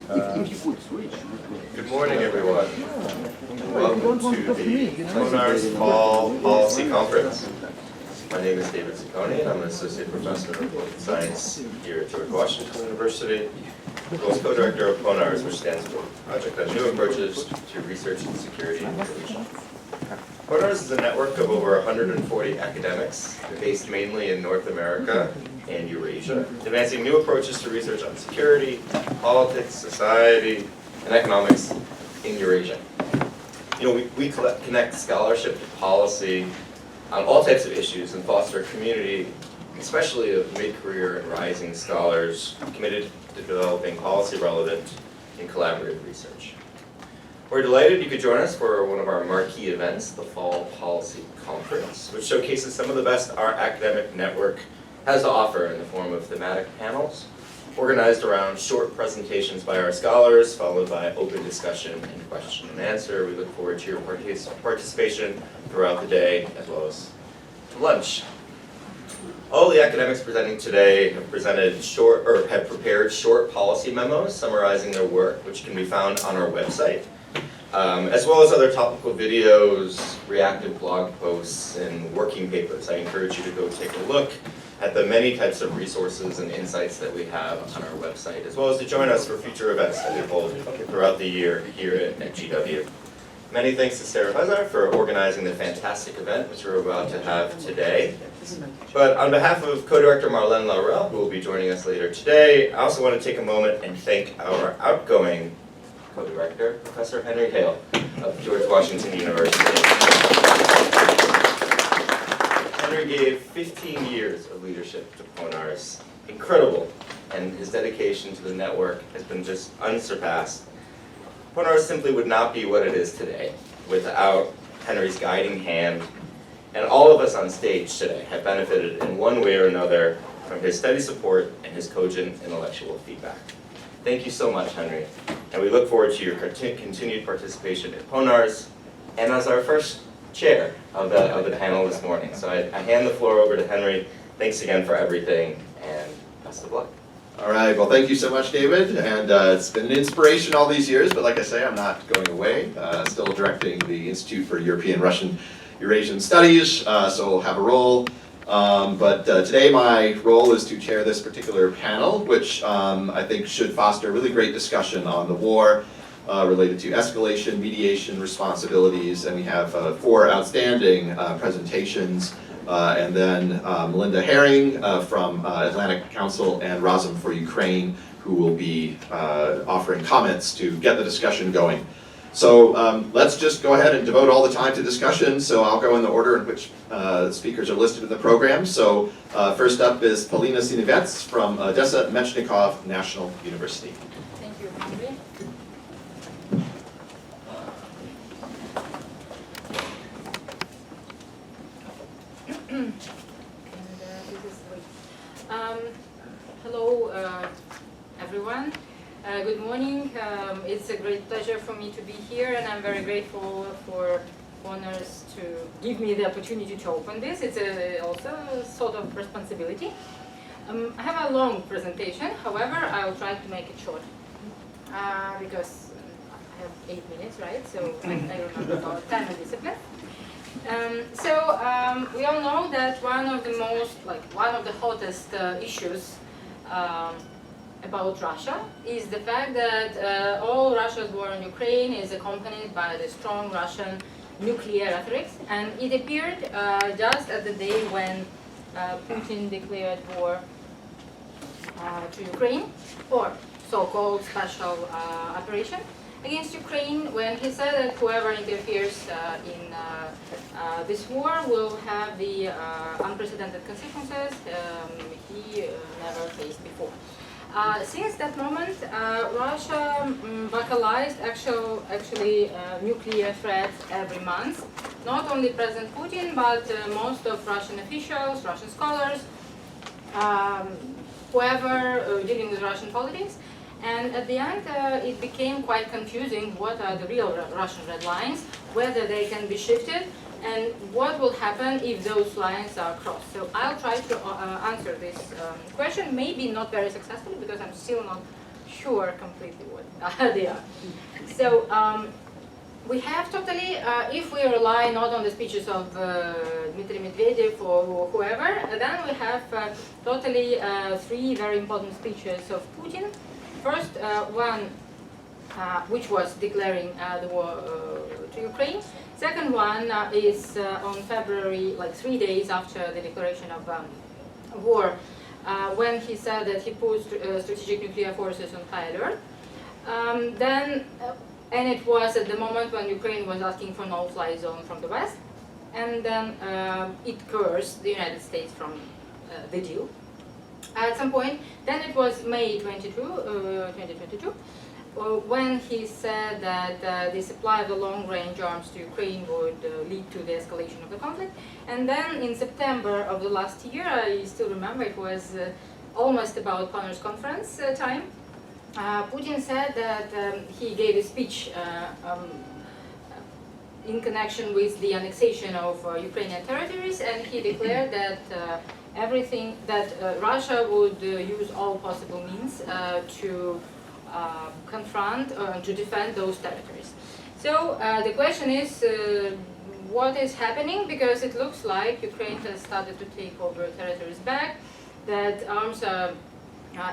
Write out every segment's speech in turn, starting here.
Good morning, everyone. Welcome to the PONARS Fall Policy Conference. My name is David Ciccone, and I'm an Associate Professor of Political Science here at George Washington University, as well as co-director of PONARS, which stands for Project on New Approaches to Research and Security Information. PONARS is a network of over 140 academics based mainly in North America and Eurasia, advancing new approaches to research on security, politics, society, and economics in Eurasia. We connect scholarship to policy on all types of issues and foster a community, especially of mid-career and rising scholars committed to developing policy-relevant and collaborative research. We're delighted you could join us for one of our marquee events, the Fall Policy Conference, which showcases some of the best our academic network has to offer in the form of thematic panels, organized around short presentations by our scholars, followed by open discussion and question and answer. We look forward to your participation throughout the day, as well as to lunch. All the academics presenting today have prepared short policy memos summarizing their work, which can be found on our website, as well as other topical videos, reactive blog posts, and working papers. I encourage you to go take a look at the many types of resources and insights that we have on our website, as well as to join us for future events that we hold throughout the year here at GW. Many thanks to Sarah Fezar for organizing the fantastic event which we're about to have today. But on behalf of co-director Marlene Laurel, who will be joining us later today, I also want to take a moment and thank our outgoing co-director, Professor Henry Hale of George Washington University. Henry gave 15 years of leadership to PONARS. Incredible, and his dedication to the network has been just unsurpassed. PONARS simply would not be what it is today without Henry's guiding hand, and all of us on stage today have benefited in one way or another from his steady support and his cogent intellectual feedback. Thank you so much, Henry, and we look forward to your continued participation at PONARS and as our first chair of the panel this morning. So I hand the floor over to Henry. Thanks again for everything, and best of luck. All right, well, thank you so much, David, and it's been an inspiration all these years, but like I say, I'm not going away. Still directing the Institute for European, Russian, Eurasian Studies, so I'll have a role. But today my role is to chair this particular panel, which I think should foster a really great discussion on the war, related to escalation, mediation, responsibilities, and we have 4 outstanding presentations, and then Melinda Haring from Atlantic Council and Razum for Ukraine, who will be offering comments to get the discussion going. So let's just go ahead and devote all the time to discussion, so I'll go in the order in which speakers are listed in the program. So first up is Polina Sinovets from Odesa Mechnikov National University. Thank you, Henry. Hello, everyone. Good morning. It's a great pleasure for me to be here, and I'm very grateful for PONARS to give me the opportunity to open this. It's also a sort of responsibility. I have a long presentation, however, I'll try to make it short because I have 8 minutes, right? So I remember about time and discipline. We all know that one of the hottest issues about Russia is the fact that all Russia's war in Ukraine is accompanied by the strong Russian nuclear rhetoric, and it appeared just at the day when Putin declared war to Ukraine, or so-called special operation against Ukraine, when he said that whoever interferes in this war will have the unprecedented consequences he never faced before. Since that moment, Russia vocalized actually nuclear threats every month. Not only President Putin, but most of Russian officials, Russian scholars, whoever dealing with Russian politics. And at the end, it became quite confusing what are the real Russian red lines, whether they can be shifted, and what will happen if those lines are crossed. So I'll try to answer this question, maybe not very successfully, because I'm still not sure completely what they are. So we have totally, if we rely not on the speeches of Dmitry Medvedev or whoever, then we have totally three very important speeches of Putin. First, one which was declaring the war to Ukraine. Second one is on February, like 3 days after the declaration of war, when he said that he put strategic nuclear forces on high alert. And it was at the moment when Ukraine was asking for no-fly zone from the West, and then it cursed the United States from the deal. At some point, then it was May 2022, when he said that the supply of the long-range arms to Ukraine would lead to the escalation of the conflict. And then in September of the last year, I still remember it was almost about PONARS conference time, Putin said that he gave a speech in connection with the annexation of Ukrainian territories, and he declared that Russia would use all possible means to confront to defend those territories. So the question is, what is happening? Because it looks like Ukraine has started to take over territories back, that arms are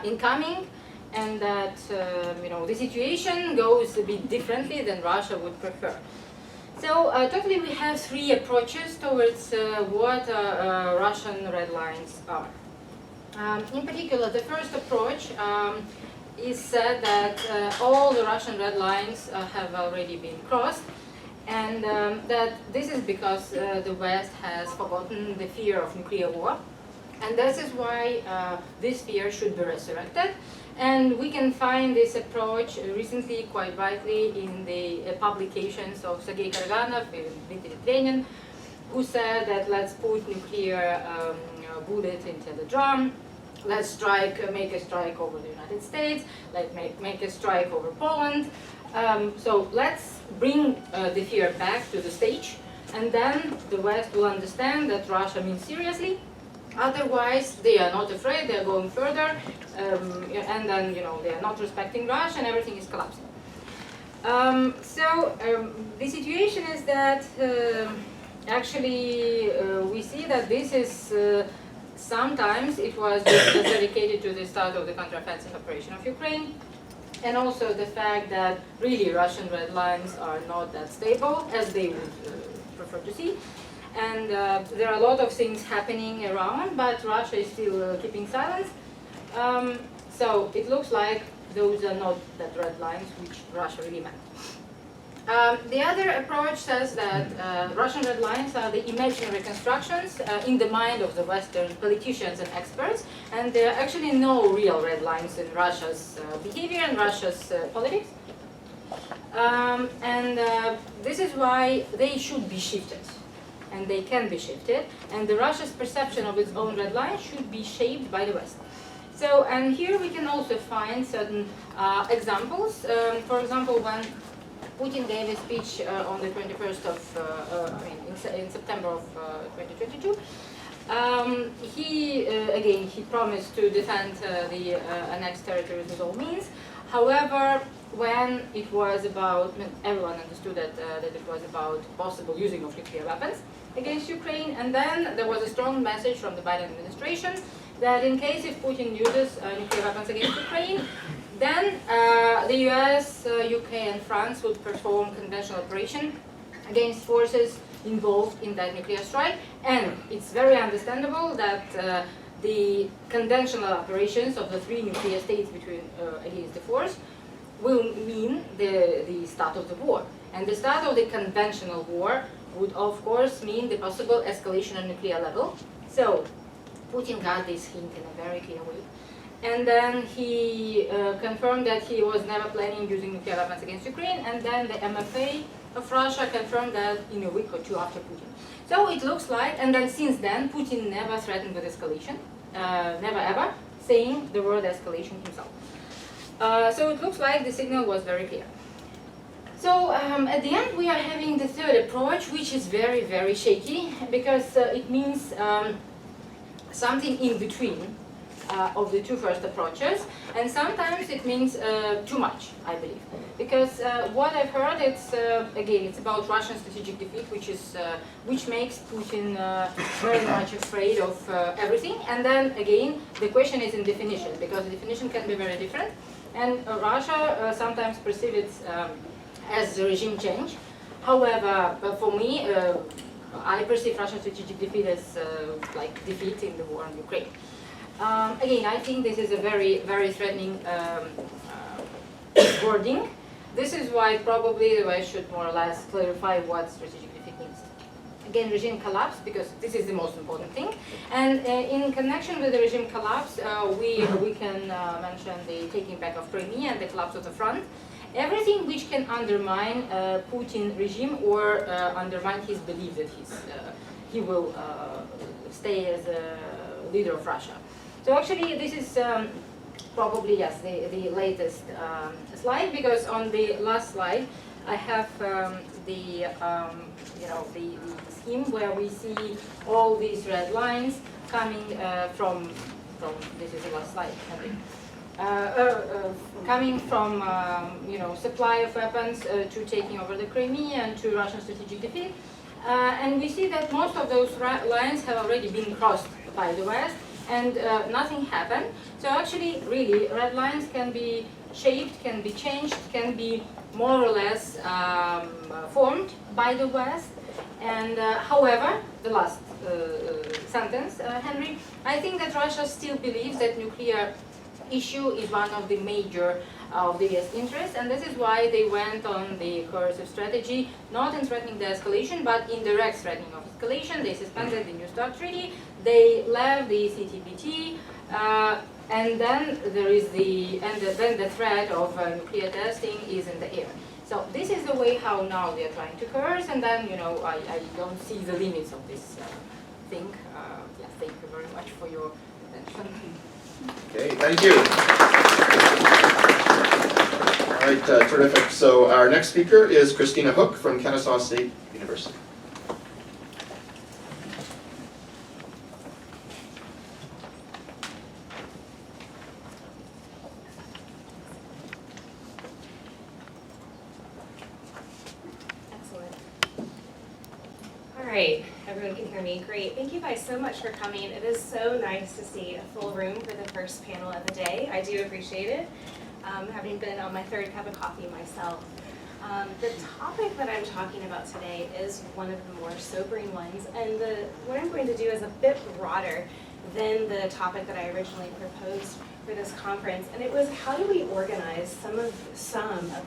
incoming, and that the situation goes a bit differently than Russia would prefer. So totally we have three approaches towards what Russian red lines are. In particular, the first approach is said that all the Russian red lines have already been crossed, and that this is because the West has forgotten the fear of nuclear war, and this is why this fear should be resurrected. And we can find this approach recently quite rightly in the publications of Sergei Karaganov and Dmitry Tetyana, who said that let's put nuclear bullet into the drum, let's make a strike over the United States, let's make a strike over Poland. So let's bring the fear back to the stage, and then the West will understand that Russia means seriously. Otherwise, they are not afraid, they are going further, and then, they are not respecting Russia and everything is collapsing. The situation is that actually we see that this is sometimes it was just dedicated to the start of the counteroffensive operation of Ukraine, and also the fact that really Russian red lines are not that stable as they would prefer to see. And there are a lot of things happening around, but Russia is still keeping silence. So it looks like those are not that red lines which Russia really meant. The other approach says that Russian red lines are the imaginary constructions in the mind of the Western politicians and experts, and there are actually no real red lines in Russia's behavior and Russia's politics. This is why they should be shifted. And they can be shifted, and the Russia's perception of its own red line should be shaped by the West. So, and here we can also find certain examples. For example, when Putin gave a speech on the 21st of, in September of 2022, he promised to defend the annexed territories with all means. However, when it was about, everyone understood that it was about possible using of nuclear weapons against Ukraine, and then there was a strong message from the Biden administration that in case if Putin uses nuclear weapons against Ukraine, then the US, UK and France would perform conventional operation against forces involved in that nuclear strike, and it's very understandable that the conventional operations of the three nuclear states against the force will mean the start of the war. And the start of the conventional war would, of course, mean the possible escalation on nuclear level. So Putin got this hint in a very clear way. And then he confirmed that he was never planning using nuclear weapons against Ukraine, and then the MFA of Russia confirmed that in a week or two after Putin. So it looks like, and then since then, Putin never threatened with escalation, never ever, saying the word escalation himself. So it looks like the signal was very clear. So at the end we are having the third approach, which is very, very shaky, because it means something in between of the two first approaches, and sometimes it means too much, I believe. Because what I've heard, it's again, it's about Russian strategic defeat, which makes Putin very much afraid of everything. And then again, the question is in definition, because the definition can be very different. And Russia sometimes perceives it as a regime change. However, for me, I perceive Russian strategic defeat as like defeat in the war in Ukraine. Again, I think this is a very, very threatening wording. This is why probably I should more or less clarify what strategic defeat means. Again, regime collapse, because this is the most important thing. And in connection with the regime collapse, we can mention the taking back of Crimea and the collapse of the front. Everything which can undermine Putin regime or undermine his belief that he will stay as a leader of Russia. So actually, this is probably, yes, the latest slide, because on the last slide, I have the scheme where we see all these red lines coming from this is the last slide, I think. Coming from supply of weapons to taking over the Crimea and to Russian strategic defeat. And we see that most of those lines have already been crossed by the West, and nothing happened. So actually, really, red lines can be shaped, can be changed, can be more or less formed by the West. And however, the last sentence, Henry, I think that Russia still believes that nuclear issue is one of the major of the US interests, and this is why they went on the coercive strategy, not in threatening the escalation, but in direct threatening of escalation. They suspended the New START treaty, they left the CTBT, and then there is then the threat of nuclear testing is in the air. So this is the way how now they are trying to coerce, and then I don't see the limits of this thing. Yeah, thank you very much for your attention. Okay, thank you. All right, terrific. So our next speaker is Kristina Hook from Kennesaw State University. Excellent. All right, everyone can hear me. Great. Thank you guys so much for coming. It is so nice to see a full room for the first panel of the day. I do appreciate it, having been on my third cup of coffee myself. The topic that I'm talking about today is one of the more sobering ones, and what I'm going to do is a bit broader than the topic that I originally proposed for this conference, and it was how do we organize some of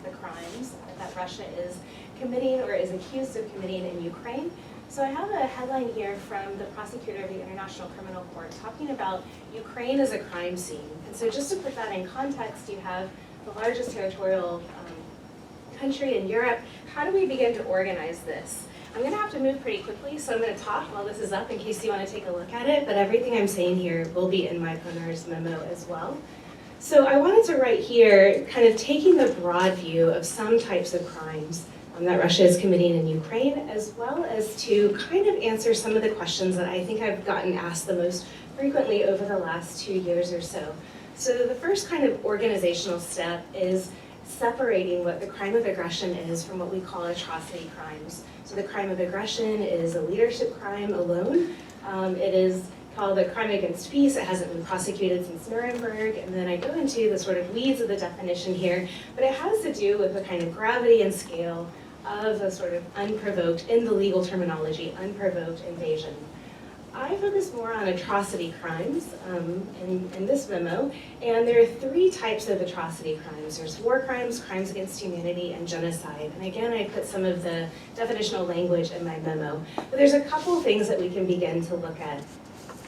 the crimes that Russia is committing or is accused of committing in Ukraine. So I have a headline here from the prosecutor of the International Criminal Court talking about Ukraine as a crime scene. And so just to put that in context, you have the largest territorial country in Europe. How do we begin to organize this? I'm going to have to move pretty quickly, so I'm going to talk while this is up in case you want to take a look at it, but everything I'm saying here will be in my PONARS memo as well. So I wanted to write here, kind of taking the broad view of some types of crimes that Russia is committing in Ukraine, as well as to kind of answer some of the questions that I think I've gotten asked the most frequently over the last 2 years or so. So the first kind of organizational step is separating what the crime of aggression is from what we call atrocity crimes. So the crime of aggression is a leadership crime alone. It is called a crime against peace. It hasn't been prosecuted since Nuremberg, and then I go into the sort of weeds of the definition here, but it has to do with the kind of gravity and scale of a sort of unprovoked, in the legal terminology, unprovoked invasion. I focus more on atrocity crimes in this memo, and there are 3 types of atrocity crimes. There's war crimes, crimes against humanity, and genocide. And again, I put some of the definitional language in my memo, but there's a couple things that we can begin to look at.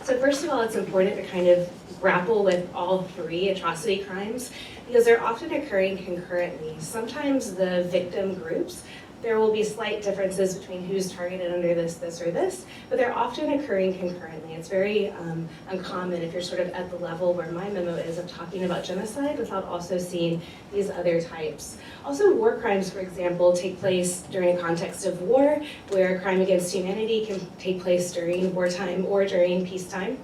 So first of all, it's important to kind of grapple with all 3 atrocity crimes because they're often occurring concurrently. Sometimes the victim groups, there will be slight differences between who's targeted under this, or this, but they're often occurring concurrently. It's very uncommon if you're sort of at the level where my memo is of talking about genocide without also seeing these other types. Also, war crimes, for example, take place during a context of war, where crime against humanity can take place during wartime or during peacetime.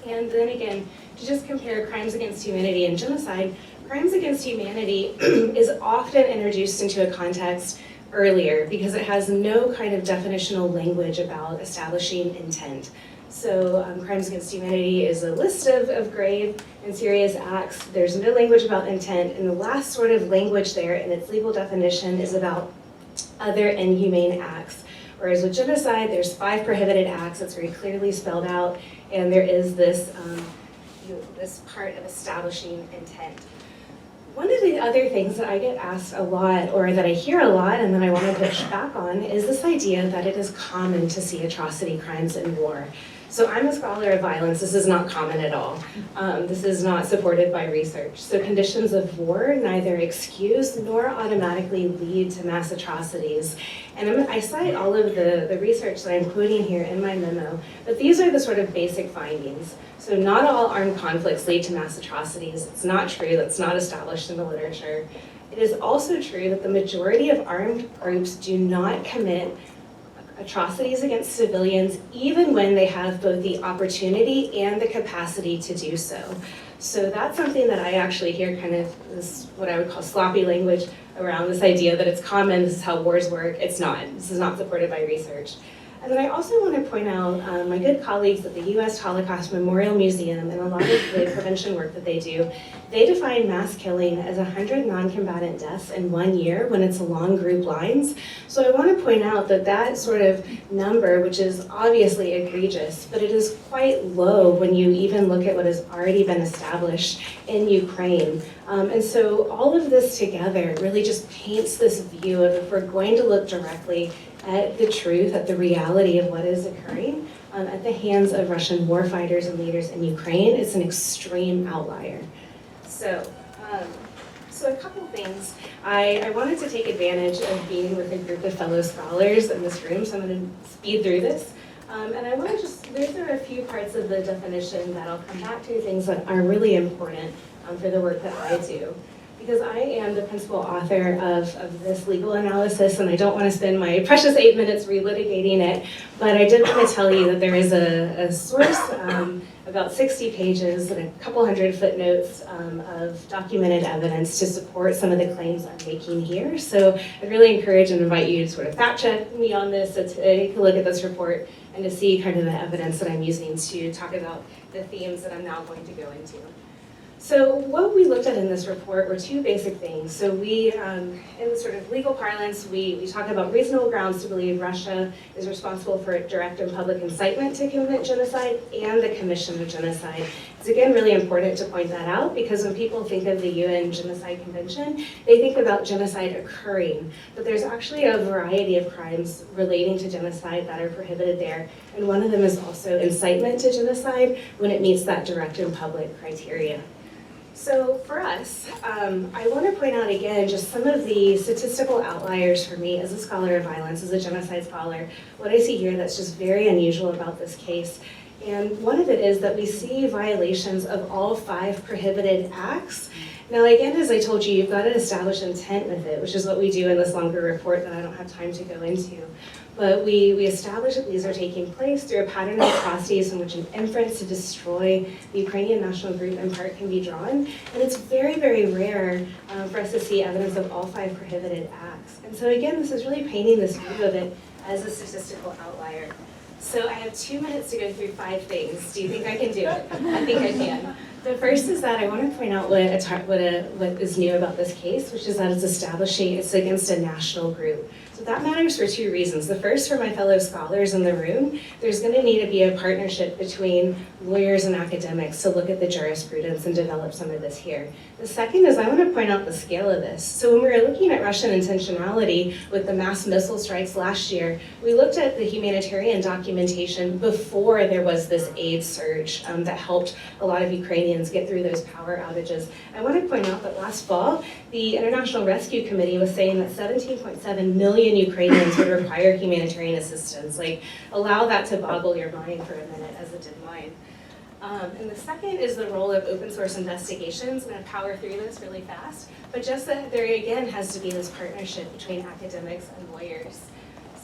And then again, to just compare crimes against humanity and genocide, crimes against humanity is often introduced into a context earlier because it has no kind of definitional language about establishing intent. So crimes against humanity is a list of grave and serious acts. There's no language about intent, and the last sort of language there in its legal definition is about other inhumane acts. Whereas with genocide, there's 5 prohibited acts that's very clearly spelled out, and there is this, this part of establishing intent. One of the other things that I get asked a lot, or that I hear a lot, and that I want to push back on, is this idea that it is common to see atrocity crimes in war. So I'm a scholar of violence. This is not common at all. This is not supported by research. So conditions of war neither excuse nor automatically lead to mass atrocities. And I cite all of the research that I'm quoting here in my memo, but these are the sort of basic findings. So not all armed conflicts lead to mass atrocities. It's not true. That's not established in the literature. It is also true that the majority of armed groups do not commit atrocities against civilians, even when they have both the opportunity and the capacity to do so. So that's something that I actually hear kind of this, what I would call sloppy language around this idea that it's common, this is how wars work. It's not. This is not supported by research. And then I also want to point out my good colleagues at the U.S. Holocaust Memorial Museum and a lot of the prevention work that they do, they define mass killing as 100 non-combatant deaths in 1 year when it's along group lines. So I want to point out that that sort of number, which is obviously egregious, but it is quite low when you even look at what has already been established in Ukraine. And so all of this together really just paints this view of, if we're going to look directly at the truth, at the reality of what is occurring at the hands of Russian warfighters and leaders in Ukraine, it's an extreme outlier. So, so a couple things. I wanted to take advantage of being with a group of fellow scholars in this room, so I'm going to speed through this. And I want to just, there are a few parts of the definition that I'll come back to, things that are really important for the work that I do. Because I am the principal author of this legal analysis, and I don't want to spend my precious 8 minutes relitigating it, but I did want to tell you that there is a source, about 60 pages and a couple hundred footnotes of documented evidence to support some of the claims I'm making here. So I'd really encourage and invite you to sort of fact check me on this, to take a look at this report, and to see kind of the evidence that I'm using to talk about the themes that I'm now going to go into. So what we looked at in this report were 2 basic things. So we, in the sort of legal parlance, we talk about reasonable grounds to believe Russia is responsible for direct and public incitement to commit genocide and the commission of genocide. It's again really important to point that out, because when people think of the UN Genocide Convention, they think about genocide occurring, but there's actually a variety of crimes relating to genocide that are prohibited there, and one of them is also incitement to genocide when it meets that direct and public criteria. So for us, I want to point out again just some of the statistical outliers for me as a scholar of violence, as a genocide scholar. What I see here that's just very unusual about this case. And one of it is that we see violations of all 5 prohibited acts. Now again, as I told you, you've got to establish intent with it, which is what we do in this longer report that I don't have time to go into. But we establish that these are taking place through a pattern of atrocities in which an inference to destroy the Ukrainian national group in part can be drawn. And it's very, very rare for us to see evidence of all 5 prohibited acts. And so again, this is really painting this view of it as a statistical outlier. So I have 2 minutes to go through 5 things. Do you think I can do it? I think I can. The first is that I want to point out what is new about this case, which is that it's against a national group. So that matters for 2 reasons. The first, for my fellow scholars in the room, there's going to need to be a partnership between lawyers and academics to look at the jurisprudence and develop some of this here. The second is I want to point out the scale of this. So when we were looking at Russian intentionality with the mass missile strikes last year, we looked at the humanitarian documentation before there was this aid surge that helped a lot of Ukrainians get through those power outages. I want to point out that last fall, the International Rescue Committee was saying that 17.7 million Ukrainians would require humanitarian assistance. Like, allow that to boggle your mind for a minute, as it did mine. And the second is the role of open source investigations. I'm going to power through this really fast, but just that there again has to be this partnership between academics and lawyers.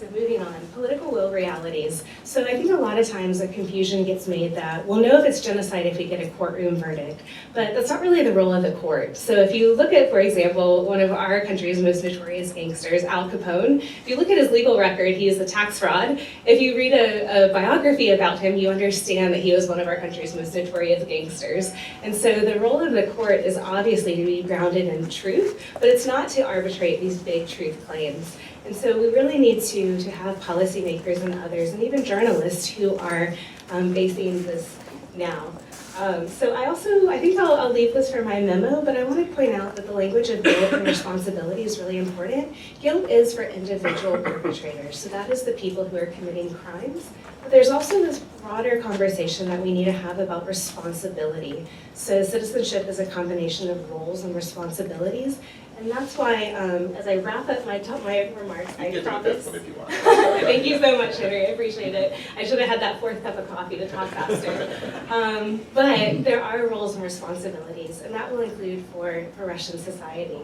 So moving on, political will realities. So I think a lot of times a confusion gets made that we'll know if it's genocide if we get a courtroom verdict, but that's not really the role of the court. So if you look at, for example, one of our country's most notorious gangsters, Al Capone, if you look at his legal record, he is a tax fraud. If you read a biography about him, you understand that he was one of our country's most notorious gangsters. And so the role of the court is obviously to be grounded in truth, but it's not to arbitrate these big truth claims. And so we really need to have policymakers and others, and even journalists who are facing this now. So I think I'll leave this for my memo, but I want to point out that the language of guilt and responsibility is really important. Guilt is for individual perpetrators, so that is the people who are committing crimes. But there's also this broader conversation that we need to have about responsibility. So citizenship is a combination of roles and responsibilities, and that's why, as I wrap up my remarks, I promise. If you want. Thank you so much, Henry. I appreciate it. I should have had that fourth cup of coffee to talk faster. But there are roles and responsibilities, and that will include for Russian society.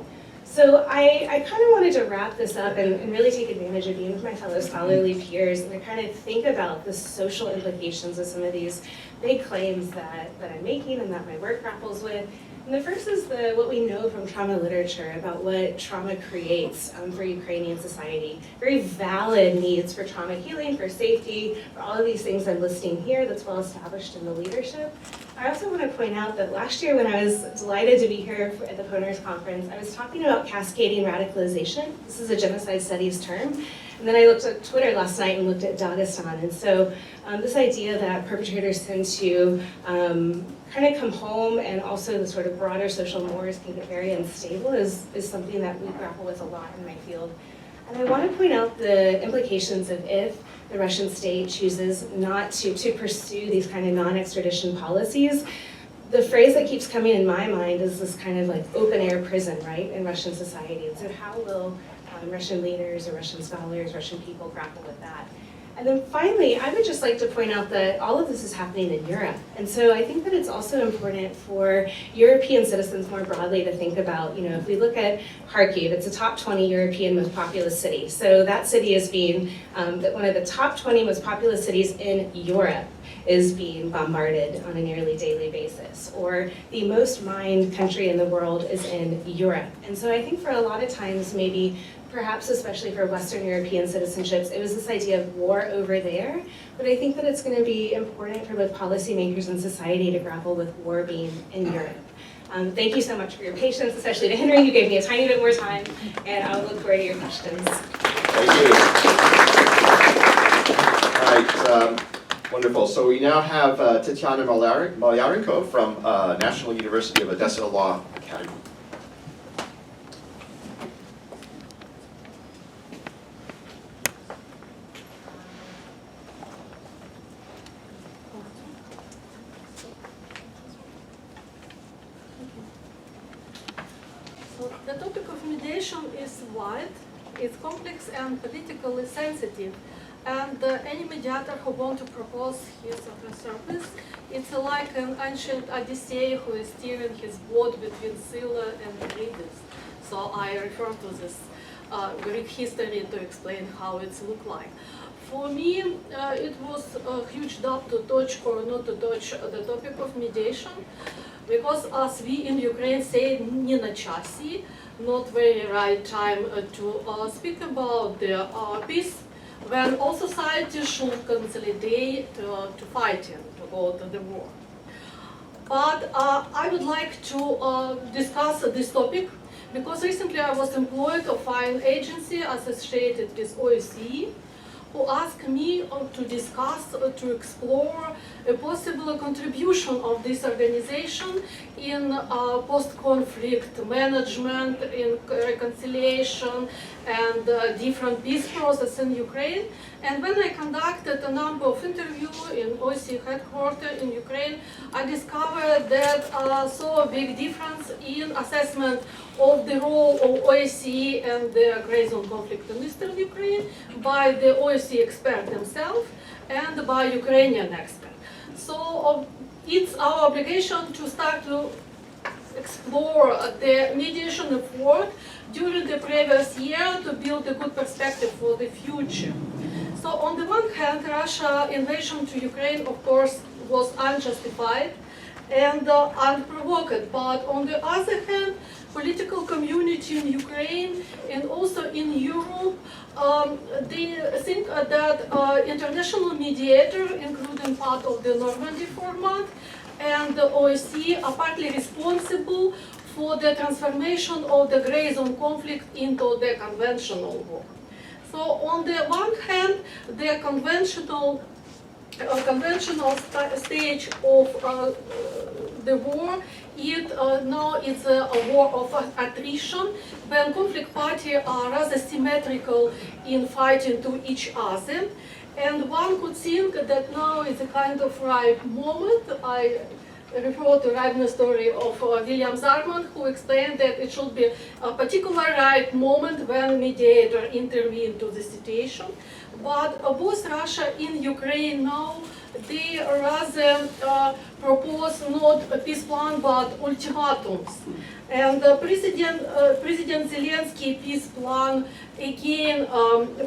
So I kind of wanted to wrap this up and really take advantage of being with my fellow scholarly peers and to kind of think about the social implications of some of these big claims that I'm making and that my work grapples with. And the first is what we know from trauma literature about what trauma creates for Ukrainian society. Very valid needs for trauma healing, for safety, for all of these things I'm listing here that's well established in the leadership. I also want to point out that last year when I was delighted to be here at the PONARS conference, I was talking about cascading radicalization. This is a genocide studies term. And then I looked at Twitter last night and looked at Dagestan. And so this idea that perpetrators tend to kind of come home, and also the sort of broader social mores can get very unstable is something that we grapple with a lot in my field. And I want to point out the implications of if the Russian state chooses not to pursue these kind of non-extradition policies. The phrase that keeps coming in my mind is this kind of like open air prison, right, in Russian society. And so how will Russian leaders or Russian scholars, Russian people grapple with that? And then finally, I would just like to point out that all of this is happening in Europe. And so I think that it's also important for European citizens more broadly to think about, if we look at Kharkiv, it's a top 20 European most populous city. So that city is being, one of the top 20 most populous cities in Europe is being bombarded on a nearly daily basis. Or the most mined country in the world is in Europe. And so I think for a lot of times, maybe perhaps especially for Western European citizenships, it was this idea of war over there. But I think that it's going to be important for both policymakers and society to grapple with war being in Europe. Thank you so much for your patience, especially to Henry, who gave me a tiny bit more time, and I'll look forward to your questions. Thank you. All right, wonderful. So we now have Tetyana Malyarenko from National University of Odesa Law Academy. So the topic of mediation is wide, it's complex and politically sensitive. And any mediator who wants to propose his or her service, it's like an ancient Odyssey who is steering his boat between Scylla and Charybdis. So I refer to this Greek history to explain how it looked like. For me, it was a huge doubt to touch or not to touch the topic of mediation, because as we in Ukraine say, "Не на часі," not very right time to speak about the peace, when all society should consolidate to fighting, to go to the war. But I would like to discuss this topic, because recently I was employed of an agency associated with OSCE, who asked me to discuss, to explore a possible contribution of this organization in post-conflict management, in reconciliation, and different peace process in Ukraine. And when I conducted a number of interviews in OSCE headquarters in Ukraine, I discovered that saw a big difference in assessment of the role of OSCE and the Karazin conflict in eastern Ukraine by the OSCE expert themselves and by Ukrainian experts. So it's our obligation to start to explore the mediation effort during the previous year to build a good perspective for the future. So on the one hand, Russia invasion to Ukraine, of course, was unjustified and unprovoked. But on the other hand, political community in Ukraine and also in Europe, they think that international mediator, including part of the Normandy format, and the OSCE are partly responsible for the transformation of the gray zone conflict into the conventional war. So on the one hand, the conventional stage of the war, now it's a war of attrition, when conflict parties are rather symmetrical in fighting to each other. And one could think that now is a kind of right moment. I refer to Ragna's story of William Zarman, who explained that it should be a particular right moment when mediator intervene to the situation. But both Russia and Ukraine now, they rather propose not a peace plan but ultimatums. And President Zelensky peace plan, again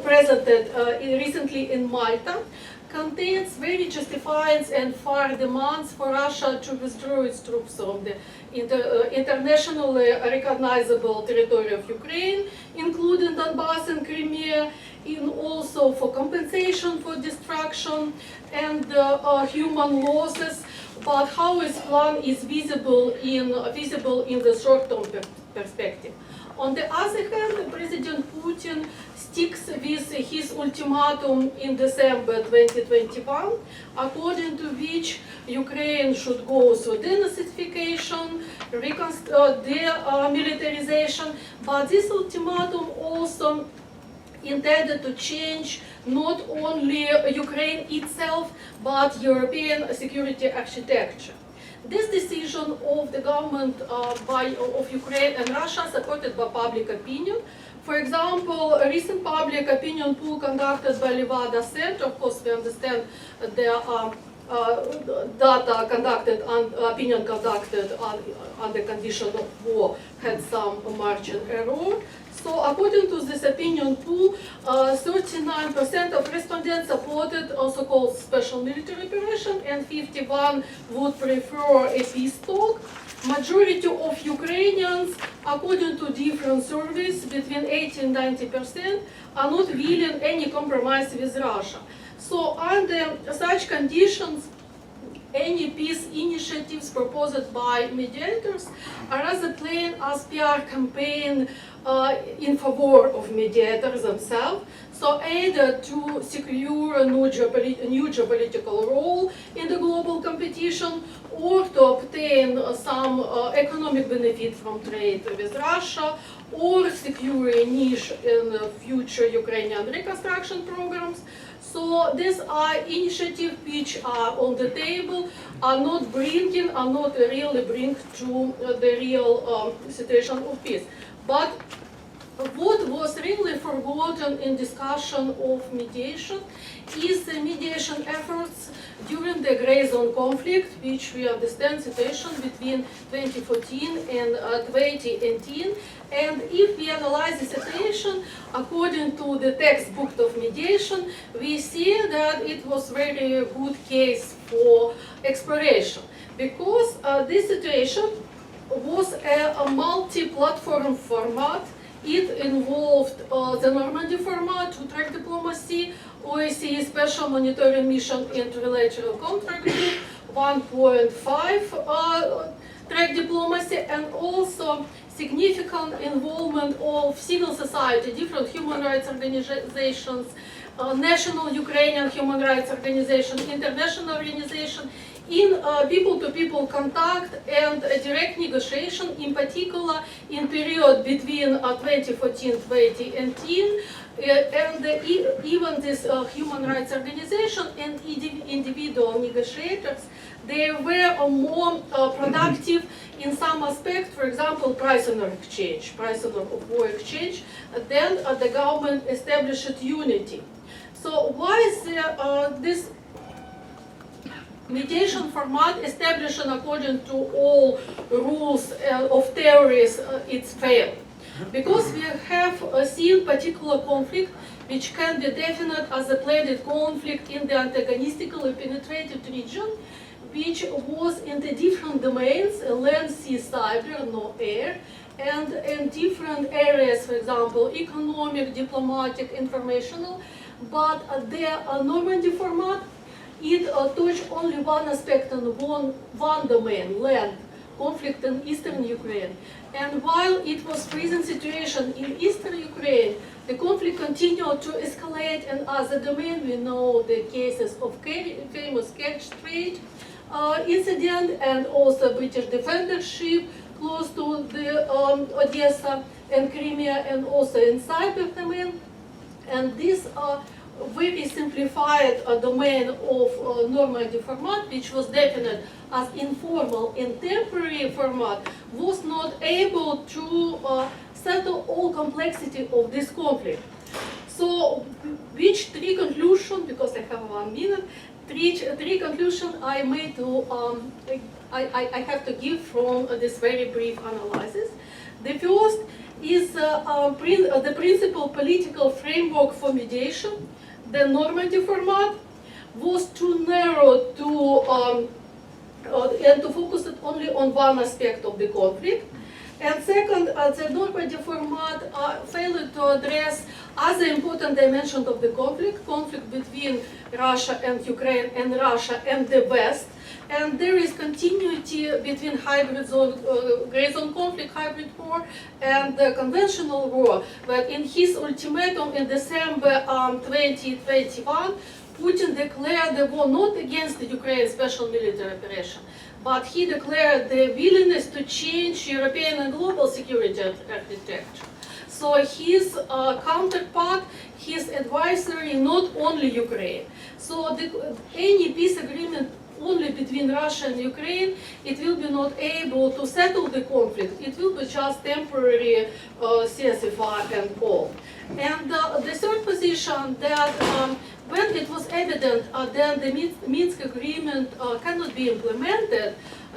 presented recently in Malta, contains very justified and fair demands for Russia to withdraw its troops from the internationally recognizable territory of Ukraine, including Donbass and Crimea, and also for compensation for destruction and human losses. But how its plan is visible in the short-term perspective. On the other hand, President Putin sticks with his ultimatum in December 2021, according to which Ukraine should go through denazification, demilitarization, but this ultimatum also intended to change not only Ukraine itself, but European security architecture. This decision of the government of Ukraine and Russia supported by public opinion. For example, a recent public opinion poll conducted by Levada Center, of course we understand the data conducted and opinion conducted on the condition of war had some margin error. So according to this opinion poll, 39% of respondents supported a so-called special military operation and 51% would prefer a peace talk. Majority of Ukrainians, according to different surveys, between 80 and 90% are not willing any compromise with Russia. So under such conditions, any peace initiatives proposed by mediators are rather playing as PR campaign in favor of mediators themselves. So either to secure a new geopolitical role in the global competition or to obtain some economic benefit from trade with Russia or secure a niche in future Ukrainian reconstruction programs. So these are initiatives which are on the table, are not really bring to the real situation of peace. But what was really forgotten in discussion of mediation is the mediation efforts during the gray zone conflict, which we understand situation between 2014 and 2018. And if we analyze the situation according to the textbook of mediation, we see that it was very good case for exploration, because this situation was a multi-platform format. It involved the Normandy format, two-track diplomacy, OSCE special monitoring mission and trilateral contract group, 1.5 track diplomacy, and also significant involvement of civil society, different human rights organizations, national Ukrainian human rights organization, international organization, in people-to-people contact and direct negotiation, in particular in period between 2014-2018, and even this human rights organization and individual negotiators, they were more productive in some aspect, for example, prisoner of war exchange, then the government established unity. So why is this mediation format established according to all rules of theories, it's failed? Because we have seen particular conflict which can be defined as a planned conflict in the antagonistically penetrated region, which was in the different domains, land, sea, cyber, no air, and in different areas, for example, economic, diplomatic, informational, but the Normandy format, it touched only one aspect and one domain, land, conflict in eastern Ukraine. And while it was present situation in eastern Ukraine, the conflict continued to escalate, and as a domain we know the cases of famous Kerch Strait incident, and also British defender ship close to the Odesa and Crimea, and also in cyber domain. And this very simplified domain of Normandy format, which was defined as informal and temporary format, was not able to settle all complexity of this conflict. So, which three conclusions, because I have 1 minute, three conclusions I made to, I have to give from this very brief analysis. The first is the principal political framework for mediation. The Normandy format was too narrow to and to focus it only on one aspect of the conflict. And second, the Normandy format failed to address other important dimensions of the conflict between Russia and Ukraine, and Russia and the West. And there is continuity between hybrid zone, gray zone conflict, hybrid war, and the conventional war. But in his ultimatum in December 2021, Putin declared the war not against the Ukraine special military operation, but he declared the willingness to change European and global security architecture. So his counterpart, his advisory, not only Ukraine. So any peace agreement only between Russia and Ukraine, it will be not able to settle the conflict. It will be just temporary ceasefire and all. And the third position, that when it was evident that the Minsk agreement cannot be implemented,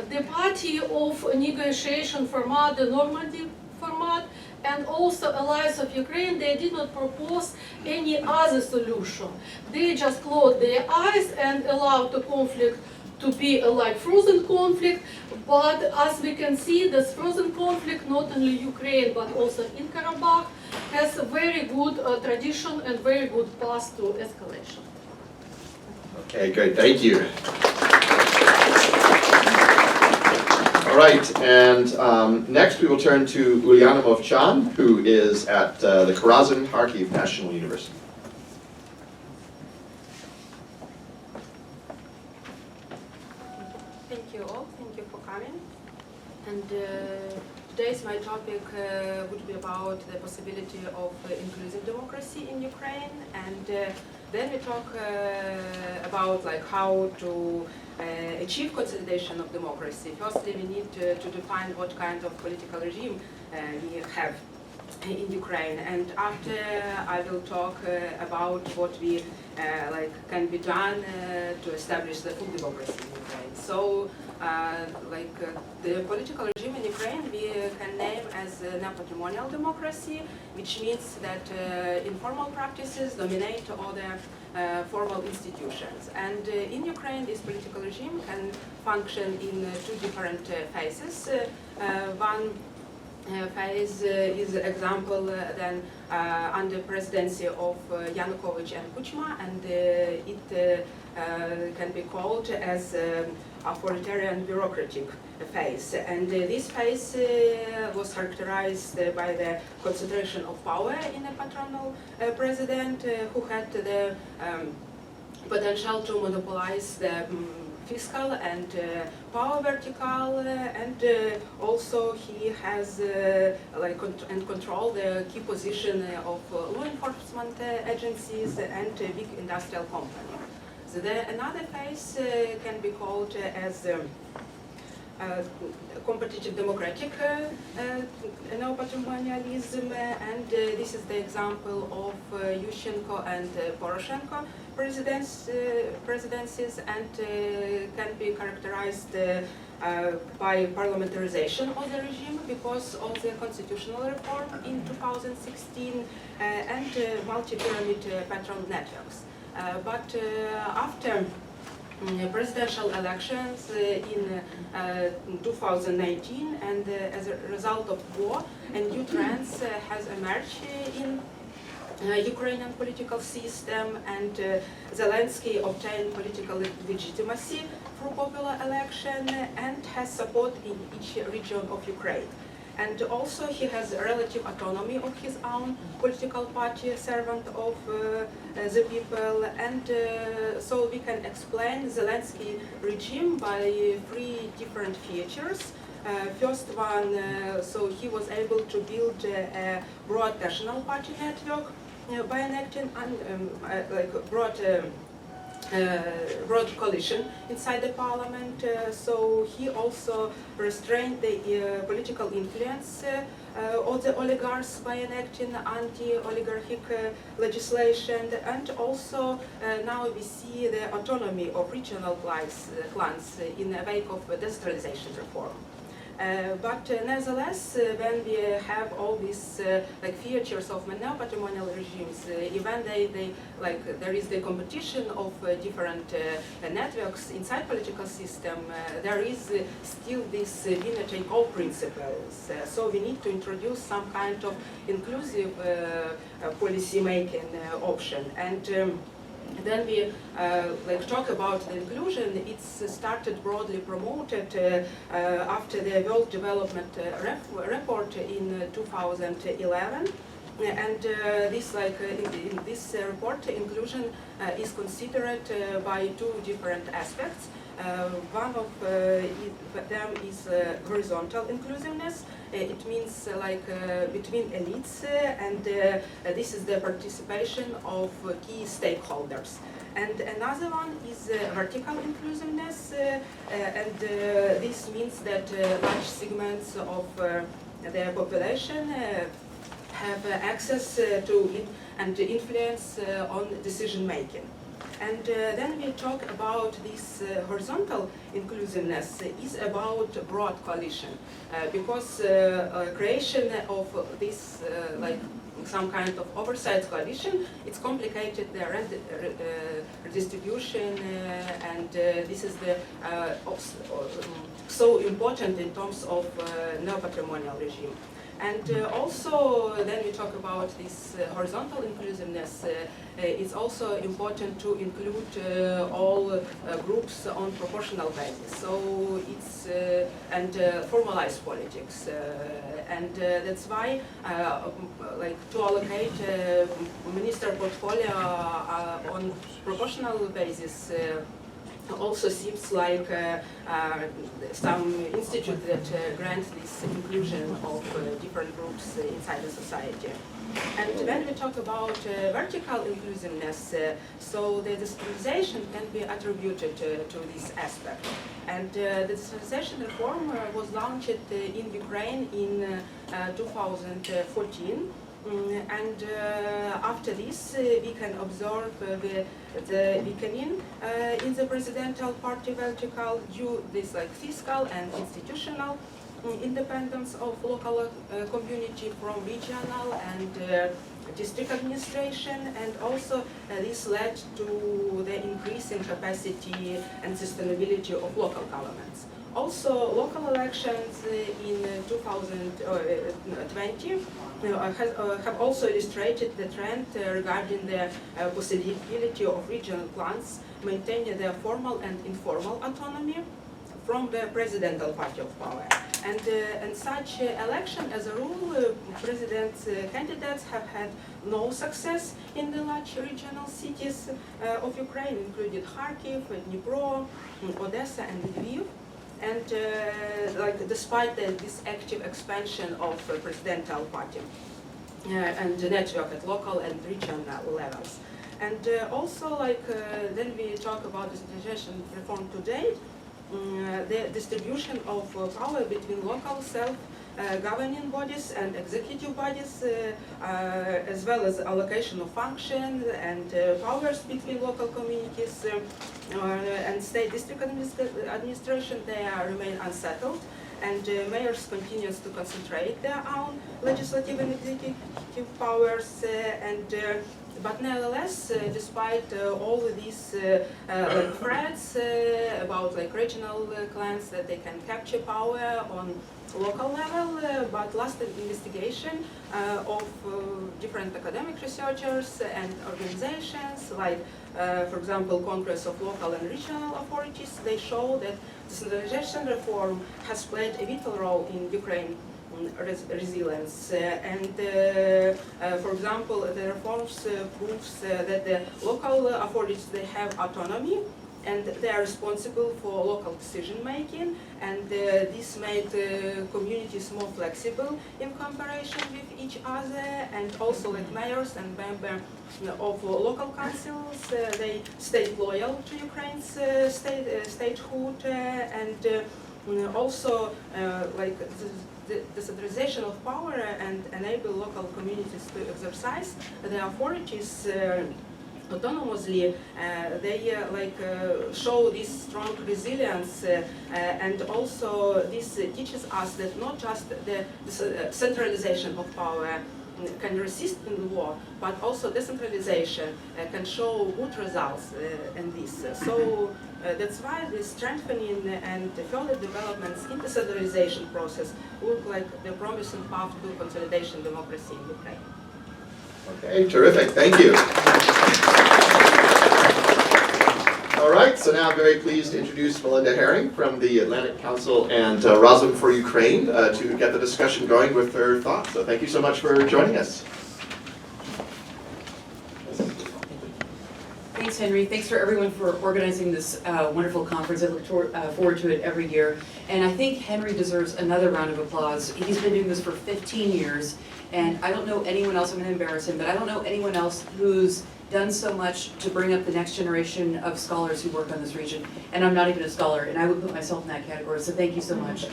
the party of negotiation format, the Normandy format, and also allies of Ukraine, they did not propose any other solution. They just closed their eyes and allowed the conflict to be like frozen conflict. But as we can see, this frozen conflict, not only Ukraine but also in Karabakh, has a very good tradition and very good path to escalation. Okay, great, thank you. All right, and next we will turn to Uliana Movchan, who is at the Karazin Kharkiv National University. Thank you all, thank you for coming. And today's my topic would be about the possibility of inclusive democracy in Ukraine, and then we talk about like how to achieve consolidation of democracy. Firstly, we need to define what kind of political regime we have in Ukraine, and after I will talk about what we can be done to establish the full democracy in Ukraine. So, the political regime in Ukraine we can name as a non-patrimonial democracy, which means that informal practices dominate other formal institutions. And in Ukraine, this political regime can function in two different phases. One phase is example then under presidency of Yanukovych and Kuchma, and it can be called as authoritarian bureaucratic phase. And this phase was characterized by the concentration of power in a patronal president who had the potential to monopolize the fiscal and power vertical, and also he has and control the key position of law enforcement agencies and big industrial companies. So another phase can be called as competitive democratic neo-patrimonialism, and this is the example of Yushchenko and Poroshenko presidencies, and can be characterized by parliamentarization of the regime because of the constitutional reform in 2016 and multi-pyramid patron networks. But after presidential elections in 2019 and as a result of war, a new trend has emerged in Ukrainian political system, and Zelensky obtained political legitimacy through popular election and has support in each region of Ukraine. And also he has a relative autonomy of his own political party, servant of the people, and so we can explain Zelensky regime by three different features. First one, so he was able to build a broad national party network by enacting broad coalition inside the parliament. So he also restrained the political influence of the oligarchs by enacting anti-oligarchic legislation, and also now we see the autonomy of regional clans in the wake of decentralization reform. But nevertheless, when we have all these features of neo-patrimonial regimes, even there is the competition of different networks inside political system, there is still this winner-take-all principles. So we need to introduce some kind of inclusive policy-making option. And then we talk about the inclusion. It's started broadly promoted after the World Development Report in 2011. And this, in this report, inclusion is considered by two different aspects. One of them is horizontal inclusiveness. It means between elites, and this is the participation of key stakeholders. And another one is vertical inclusiveness, and this means that large segments of the population have access to and influence on decision making. And then we talk about this horizontal inclusiveness is about broad coalition, because creation of this some kind of oversight coalition, it's complicated, the redistribution, and this is the so important in terms of neo-patrimonial regime. And also, then we talk about this horizontal inclusiveness. It's also important to include all groups on proportional basis. So it's and formalized politics, and that's why to allocate minister portfolio on proportional basis. Also seems like some institute that grants this inclusion of different groups inside the society. And when we talk about vertical inclusiveness, so the decentralization can be attributed to this aspect. And the decentralization reform was launched in Ukraine in 2014. And after this, we can observe the weakening in the presidential party vertical due this fiscal and institutional independence of local community from regional and district administration, and also this led to the increase in capacity and sustainability of local governments. Also, local elections in 2020 have also illustrated the trend regarding the possibility of regional clans maintaining their formal and informal autonomy from the presidential party of power. And such election, as a rule, candidates have had no success in the large regional cities of Ukraine, including Kharkiv, Dnipro, Odesa, and Lviv. And despite this active expansion of presidential party and the network at local and regional levels. And also, then we talk about the decentralization reform today, the distribution of power between local governing bodies and executive bodies, as well as allocation of functions and powers between local communities and state district administration, they remain unsettled. And mayors continues to concentrate their own legislative and executive powers, but nevertheless, despite all of these threats about regional clans that they can capture power on local level, but last investigation of different academic researchers and organizations, like for example Congress of Local and Regional Authorities, they show that decentralization reform has played a vital role in Ukraine resilience. For example, the reforms proves that the local authorities, they have autonomy and they are responsible for local decision making, and this made communities more flexible in comparison with each other, and also like mayors and members of local councils, they stayed loyal to Ukraine's statehood, and also like the decentralization of power and enable local communities to exercise their authorities autonomously. They show this strong resilience, and also this teaches us that not just the centralization of power can resist in the war, but also decentralization can show good results in this. So that's why the strengthening and the further developments in the centralization process look like the promising path to consolidation democracy in Ukraine. Okay, terrific, thank you. All right, so now I'm very pleased to introduce Melinda Haring from the Atlantic Council and Razum for Ukraine to get the discussion going with her thoughts. So thank you so much for joining us. Thanks, Henry. Thanks for everyone for organizing this wonderful conference. I look forward to it every year. And I think Henry deserves another round of applause. He's been doing this for 15 years, and I don't know anyone else, I'm going to embarrass him, but I don't know anyone else who's done so much to bring up the next generation of scholars who work on this region. And I'm not even a scholar, and I would put myself in that category, so thank you so much.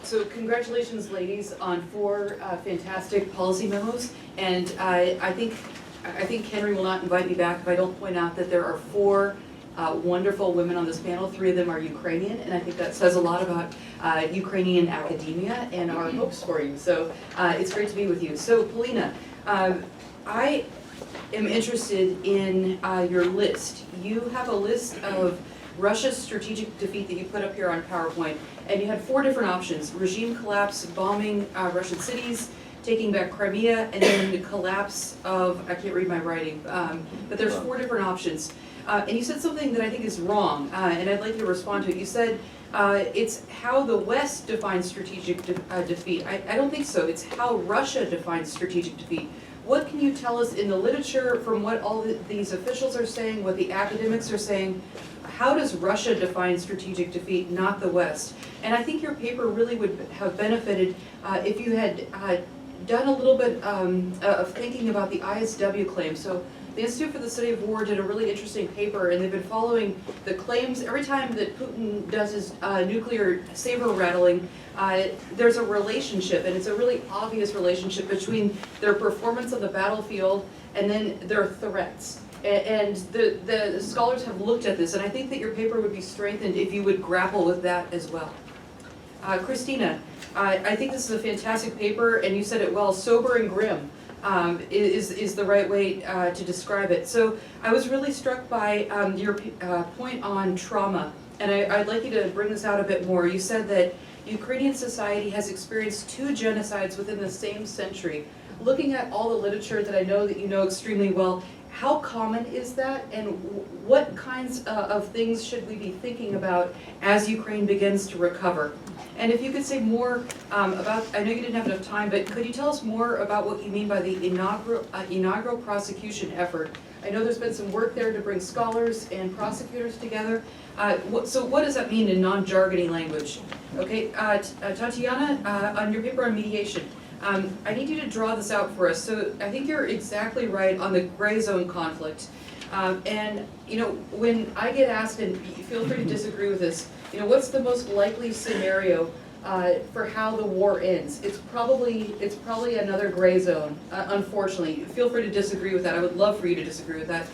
So congratulations, ladies, on 4 fantastic policy memos, and I think Henry will not invite me back if I don't point out that there are 4 wonderful women on this panel. 3 of them are Ukrainian, and I think that says a lot about Ukrainian academia and our hopes for you. So it's great to be with you. So Polina, I am interested in your list. You have a list of Russia's strategic defeat that you put up here on PowerPoint, and you had 4 different options: regime collapse, bombing Russian cities, taking back Crimea, and then the collapse of, I can't read my writing, but there's 4 different options. And you said something that I think is wrong, and I'd like you to respond to it. You said it's how the West defines strategic defeat. I don't think so. It's how Russia defines strategic defeat. What can you tell us in the literature, from what all these officials are saying, what the academics are saying? How does Russia define strategic defeat, not the West? And I think your paper really would have benefited if you had done a little bit of thinking about the ISW claim. So the Institute for the Study of War did a really interesting paper, and they've been following the claims. Every time that Putin does his nuclear saber rattling, there's a relationship, and it's a really obvious relationship between their performance on the battlefield and then their threats. And the scholars have looked at this, and I think that your paper would be strengthened if you would grapple with that as well. Kristina, I think this is a fantastic paper, and you said it well. Sober and grim is the right way to describe it. So I was really struck by your point on trauma, and I'd like you to bring this out a bit more. You said that Ukrainian society has experienced 2 genocides within the same century. Looking at all the literature that I know that you know extremely well, how common is that, and what kinds of things should we be thinking about as Ukraine begins to recover? And if you could say more about, I know you didn't have enough time, but could you tell us more about what you mean by the inaugural prosecution effort? I know there's been some work there to bring scholars and prosecutors together. So what does that mean in non-jargony language? Okay, Tetyana, on your paper on mediation, I need you to draw this out for us. So I think you're exactly right on the gray zone conflict. And, you know, when I get asked, and feel free to disagree with this, you know, what's the most likely scenario for how the war ends? It's probably another gray zone, unfortunately. Feel free to disagree with that. I would love for you to disagree with that.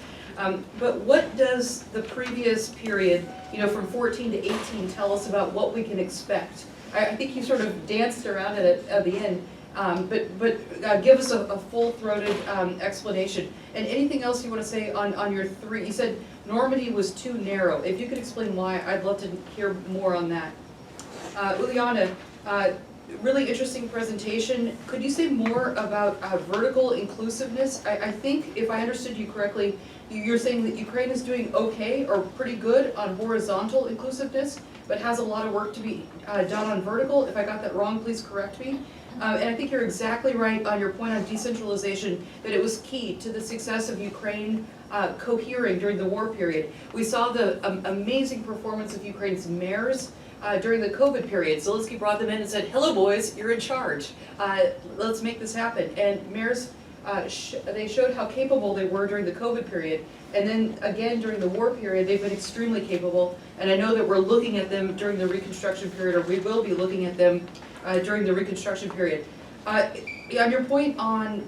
But what does the previous period, you know, from 14 to 18 tell us about what we can expect? I think you sort of danced around it at the end, but give us a full-throated explanation. And anything else you want to say on your three? You said Normandy was too narrow. If you could explain why, I'd love to hear more on that. Uliana, really interesting presentation. Could you say more about vertical inclusiveness? I think, if I understood you correctly, you're saying that Ukraine is doing okay or pretty good on horizontal inclusiveness, but has a lot of work to be done on vertical. If I got that wrong, please correct me. And I think you're exactly right on your point on decentralization, that it was key to the success of Ukraine cohering during the war period. We saw the amazing performance of Ukraine's mayors during the COVID period. Zelensky brought them in and said, hello boys, you're in charge. Let's make this happen. And mayors, they showed how capable they were during the COVID period. And then again, during the war period, they've been extremely capable. And I know that we're looking at them during the reconstruction period, or we will be looking at them during the reconstruction period. On your point on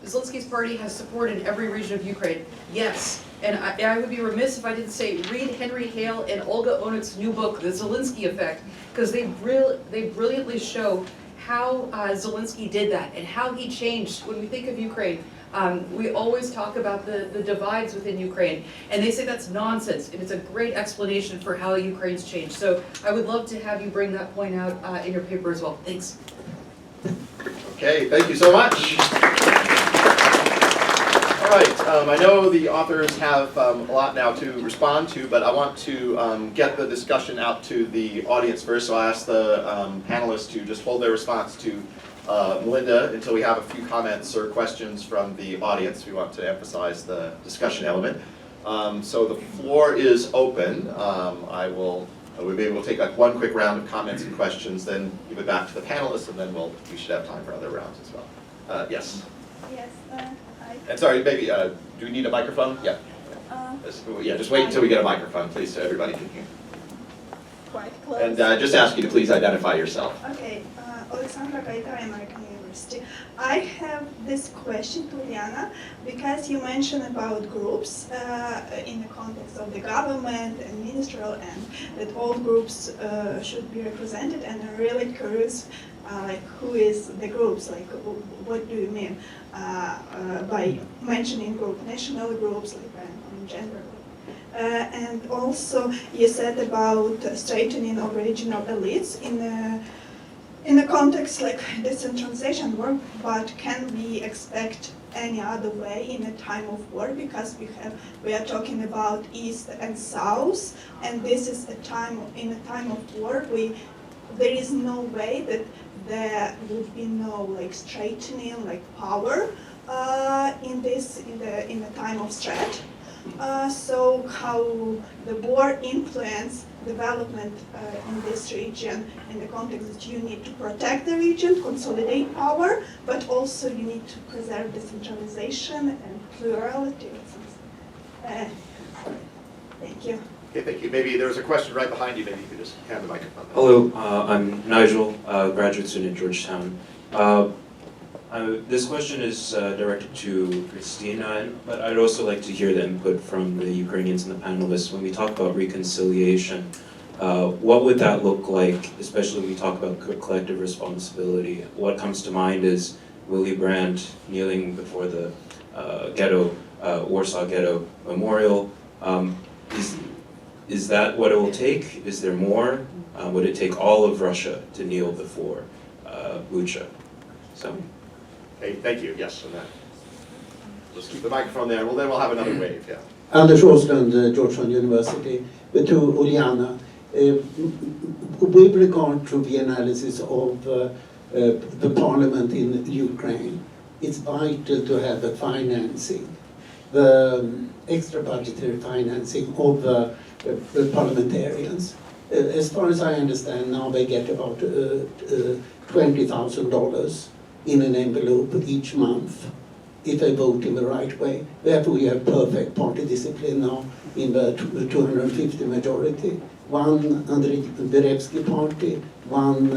Zelensky's party has support in every region of Ukraine, yes. And I would be remiss if I didn't say, read Henry Hale and Olga Onuk's new book, The Zelensky Effect, because they brilliantly show how Zelensky did that and how he changed. When we think of Ukraine, we always talk about the divides within Ukraine, and they say that's nonsense, and it's a great explanation for how Ukraine's changed. So I would love to have you bring that point out in your paper as well. Thanks. Okay, thank you so much. All right, I know the authors have a lot now to respond to, but I want to get the discussion out to the audience first, so I ask the panelists to just hold their response to Melinda until we have a few comments or questions from the audience. We want to emphasize the discussion element. So the floor is open. We'll be able to take like one quick round of comments and questions, then give it back to the panelists, and then we should have time for other rounds as well. Yes. Yes. And sorry, maybe, do we need a microphone? Yeah. Yeah, just wait until we get a microphone, please, so everybody can hear. Quite close. And just ask you to please identify yourself. Okay, Alexandra Kaita, American University. I have this question to Uliana, because you mentioned about groups in the context of the government and ministerial, and that all groups should be represented, and I'm really curious, like who is the groups, like what do you mean by mentioning group, national groups, like on gender. And also you said about straightening of regional elites in the context like decentralization work, but can we expect any other way in a time of war, because we are talking about East and South, and this is a time of war. There is no way that there would be no like straightening like power in the time of threat. So how the war influence development in this region, in the context that you need to protect the region, consolidate power, but also you need to preserve decentralization and plurality. Thank you. Okay, thank you. Maybe there was a question right behind you. Maybe you could just hand the microphone. Hello, I'm Nigel, graduate student at Georgetown. This question is directed to Kristina, but I'd also like to hear the input from the Ukrainians and the panelists. When we talk about reconciliation, what would that look like, especially when we talk about collective responsibility? What comes to mind is Willy Brandt kneeling before the Warsaw Ghetto Memorial. Is that what it will take? Is there more? Would it take all of Russia to kneel before Bucha? So. Okay, thank you. Yes, and that. Let's keep the microphone there. Well, then we'll have another wave. Yeah. Anders Åslund, Georgetown University. But to Uliana, with regard to the analysis of the parliament in Ukraine, it's vital to have the financing, the extra budgetary financing of the parliamentarians. As far as I understand, now they get about $20,000 in an envelope each month. if they vote in the right way. Therefore, we have perfect party discipline now in the 250 majority. One Andrei Berevsky party, one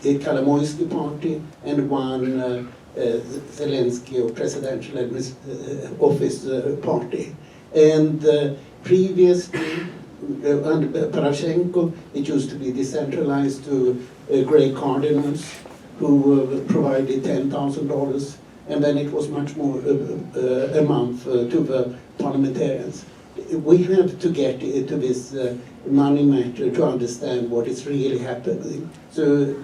Kolomoisky party, and one Zelensky or presidential office party. And previously, under Poroshenko, it used to be decentralized to Grey Cardinals, who provided $10,000, and then it was much more a month to the parliamentarians. We have to get to this money matter to understand what is really happening. So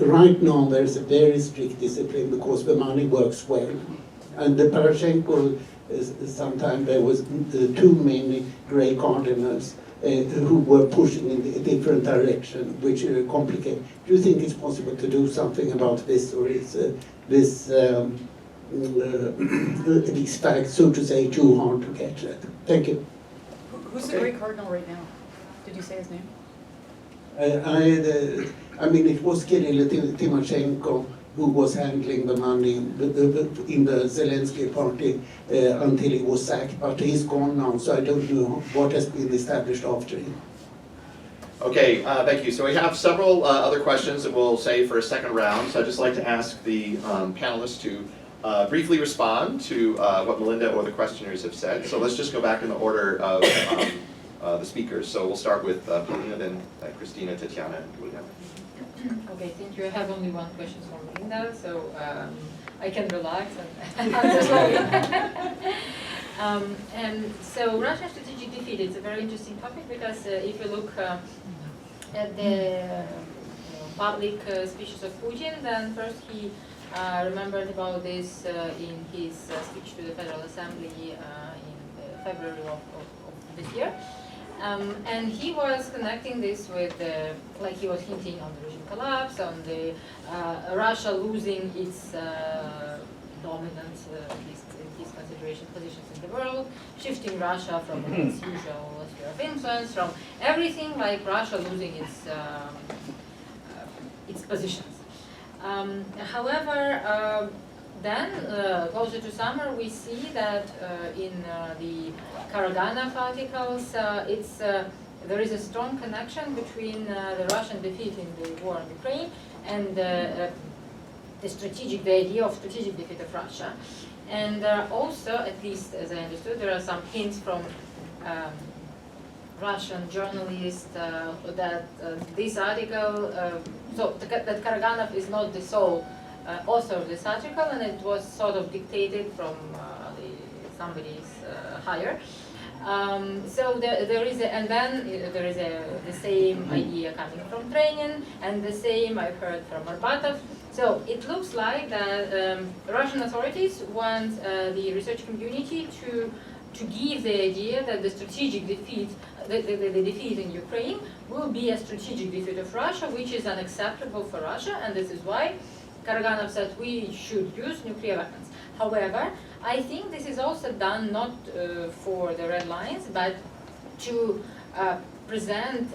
right now there's a very strict discipline because the money works well. And the Poroshenko, sometimes there was too many Grey Cardinals who were pushing in a different direction, which complicated. Do you think it's possible to do something about this, or is this these facts, so to say, too hard to catch at? Thank you. Who's the Great Cardinal right now? Did you say his name? I mean, it was Kirill Timoshenko who was handling the money in the Zelensky party until he was sacked, but he's gone now, so I don't know what has been established after him. Okay, thank you. So we have several other questions that we'll save for a second round. So I'd just like to ask the panelists to briefly respond to what Melinda or the questioners have said. So let's just go back in the order of the speakers. So we'll start with Polina, then Kristina, Tetyana, and Uliana. Okay, thank you. I have only one question for Melinda, so I can relax and answer slowly. And so Russian strategic defeat is a very interesting topic because if you look at the public speeches of Putin, then first he remembered about this in his speech to the Federal Assembly in February of this year. And he was connecting this with, like he was hinting on the regime collapse, on the Russia losing its dominance, at least in his consideration, positions in the world, shifting Russia from its usual sphere of influence, from everything like Russia losing its positions. However, then, closer to summer, we see that in the Karaganov articles, there is a strong connection between the Russian defeat in the war in Ukraine and the idea of strategic defeat of Russia. And also, at least as I understood, there are some hints from Russian journalists that this article, that Karaganov is not the sole author of this article, and it was sort of dictated from somebody's hire. So there is the same idea coming from Trenin, and the same I've heard from Arbatov. So it looks like that Russian authorities want the research community to give the idea that the strategic defeat, the defeat in Ukraine will be a strategic defeat of Russia, which is unacceptable for Russia, and this is why Karaganov said we should use nuclear weapons. However, I think this is also done not for the red lines, but to present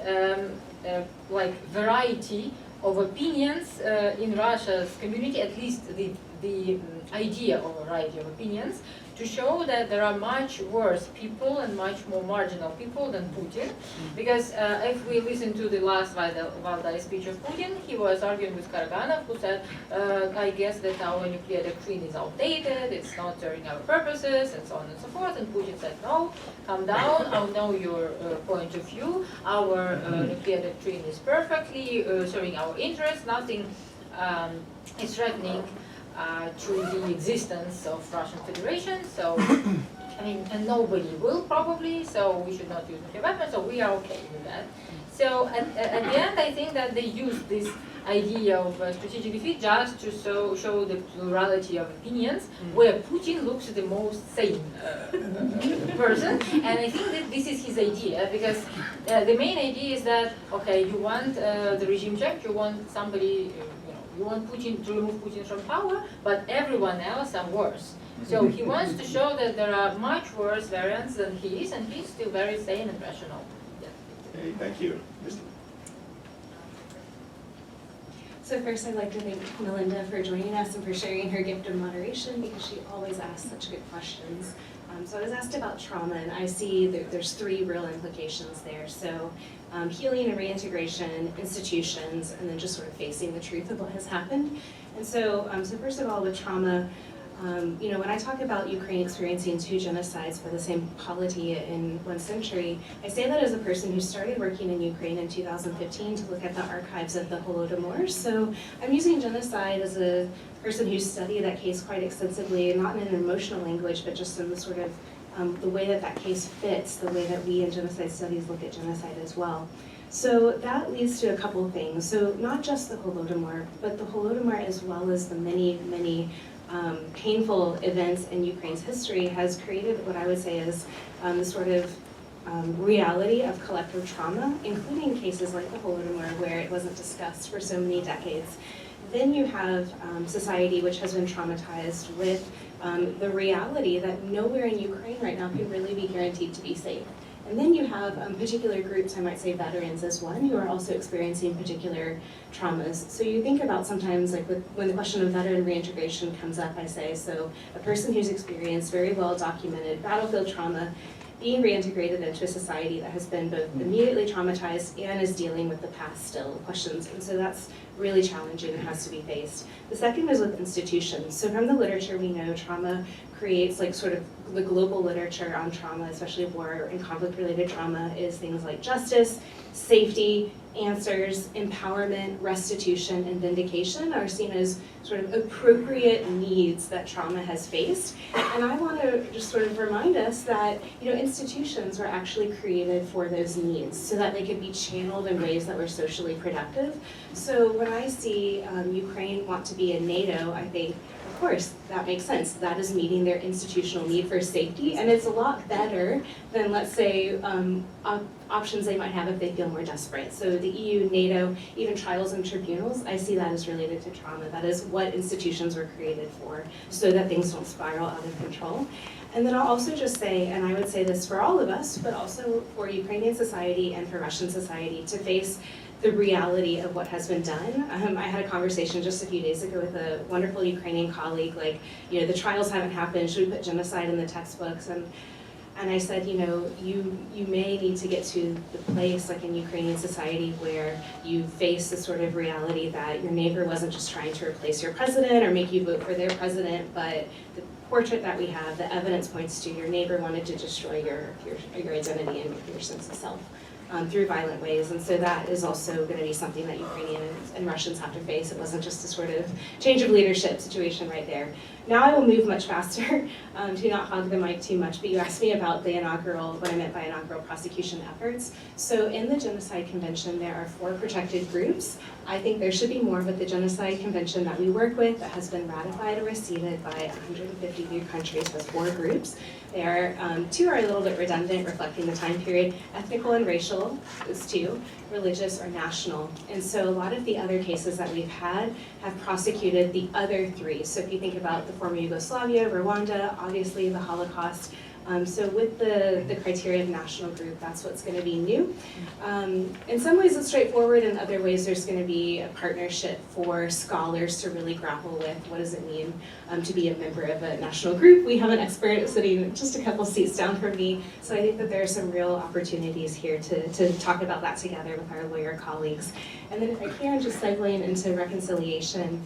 like variety of opinions in Russia's community, at least the idea of a variety of opinions, to show that there are much worse people and much more marginal people than Putin. Because if we listen to the last Valdai speech of Putin, he was arguing with Karaganov, who said, I guess that our nuclear doctrine is outdated, it's not serving our purposes, and so on and so forth. And Putin said, no, calm down, I know your point of view. Our nuclear doctrine is perfectly serving our interests. Nothing is threatening to the existence of Russian Federation, so I mean, and nobody will probably, so we should not use nuclear weapons, so we are okay with that. So at the end, I think that they use this idea of strategic defeat just to show the plurality of opinions, where Putin looks the most sane person, and I think that this is his idea, because the main idea is that, okay, you want the regime check, you want somebody, you want Putin to remove Putin from power, but everyone else are worse. So he wants to show that there are much worse variants than he is, and he's still very sane and rational. Yeah. Okay, thank you. So first I'd like to thank Melinda for joining us and for sharing her gift of moderation because she always asks such good questions. So I was asked about trauma and I see there's three real implications there. So healing and reintegration, institutions, and then just sort of facing the truth of what has happened. And so, so first of all with trauma, you know, when I talk about Ukraine experiencing 2 genocides by the same polity in 1 century, I say that as a person who started working in Ukraine in 2015 to look at the archives of the Holodomor. So I'm using genocide as a person who studied that case quite extensively, not in an emotional language, but just in the sort of the way that that case fits, the way that we in genocide studies look at genocide as well. So that leads to a couple things. So not just the Holodomor, but the Holodomor as well as the many, many painful events in Ukraine's history has created what I would say is the sort of reality of collective trauma, including cases like the Holodomor where it wasn't discussed for so many decades. Then you have society which has been traumatized with the reality that nowhere in Ukraine right now can really be guaranteed to be safe. And then you have particular groups, I might say veterans as one, who are also experiencing particular traumas. So you think about sometimes, like when the question of veteran reintegration comes up, I say, so a person who's experienced very well documented battlefield trauma, being reintegrated into a society that has been both immediately traumatized and is dealing with the past still questions. And so that's really challenging and has to be faced. The second is with institutions. So from the literature we know trauma creates like sort of the global literature on trauma, especially war and conflict related trauma, is things like justice, safety, answers, empowerment, restitution, and vindication are seen as sort of appropriate needs that trauma has faced. And I want to just sort of remind us that, you know, institutions were actually created for those needs so that they could be channeled in ways that were socially productive. So when I see Ukraine want to be in NATO, I think, of course, that makes sense. That is meeting their institutional need for safety, and it's a lot better than, let's say, options they might have if they feel more desperate. So the EU, NATO, even trials and tribunals, I see that as related to trauma. That is what institutions were created for, so that things don't spiral out of control. And then I'll also just say, and I would say this for all of us, but also for Ukrainian society and for Russian society, to face the reality of what has been done. I had a conversation just a few days ago with a wonderful Ukrainian colleague, like, you know, the trials haven't happened, should we put genocide in the textbooks? And I said, you know, you may need to get to the place, like in Ukrainian society, where you face the sort of reality that your neighbor wasn't just trying to replace your president or make you vote for their president, but the portrait that we have, the evidence points to your neighbor wanted to destroy your identity and your sense of self. Through violent ways, and so that is also going to be something that Ukrainians and Russians have to face. It wasn't just a sort of change of leadership situation right there. Now I will move much faster to not hog the mic too much, but you asked me about the inaugural, what I meant by inaugural prosecution efforts. So in the Genocide Convention, there are 4 protected groups. I think there should be more, but the Genocide Convention that we work with that has been ratified or receded by 153 countries has 4 groups. There are 2 are a little bit redundant, reflecting the time period. Ethnical and racial is 2, religious or national. And so a lot of the other cases that we've had have prosecuted the other 3. So if you think about the former Yugoslavia, Rwanda, obviously the Holocaust. So with the criteria of national group, that's what's going to be new. In some ways it's straightforward, in other ways there's going to be a partnership for scholars to really grapple with what does it mean to be a member of a national group. We have an expert sitting just a couple seats down from me, so I think that there are some real opportunities here to talk about that together with our lawyer colleagues. And then if I can, just segueing into reconciliation.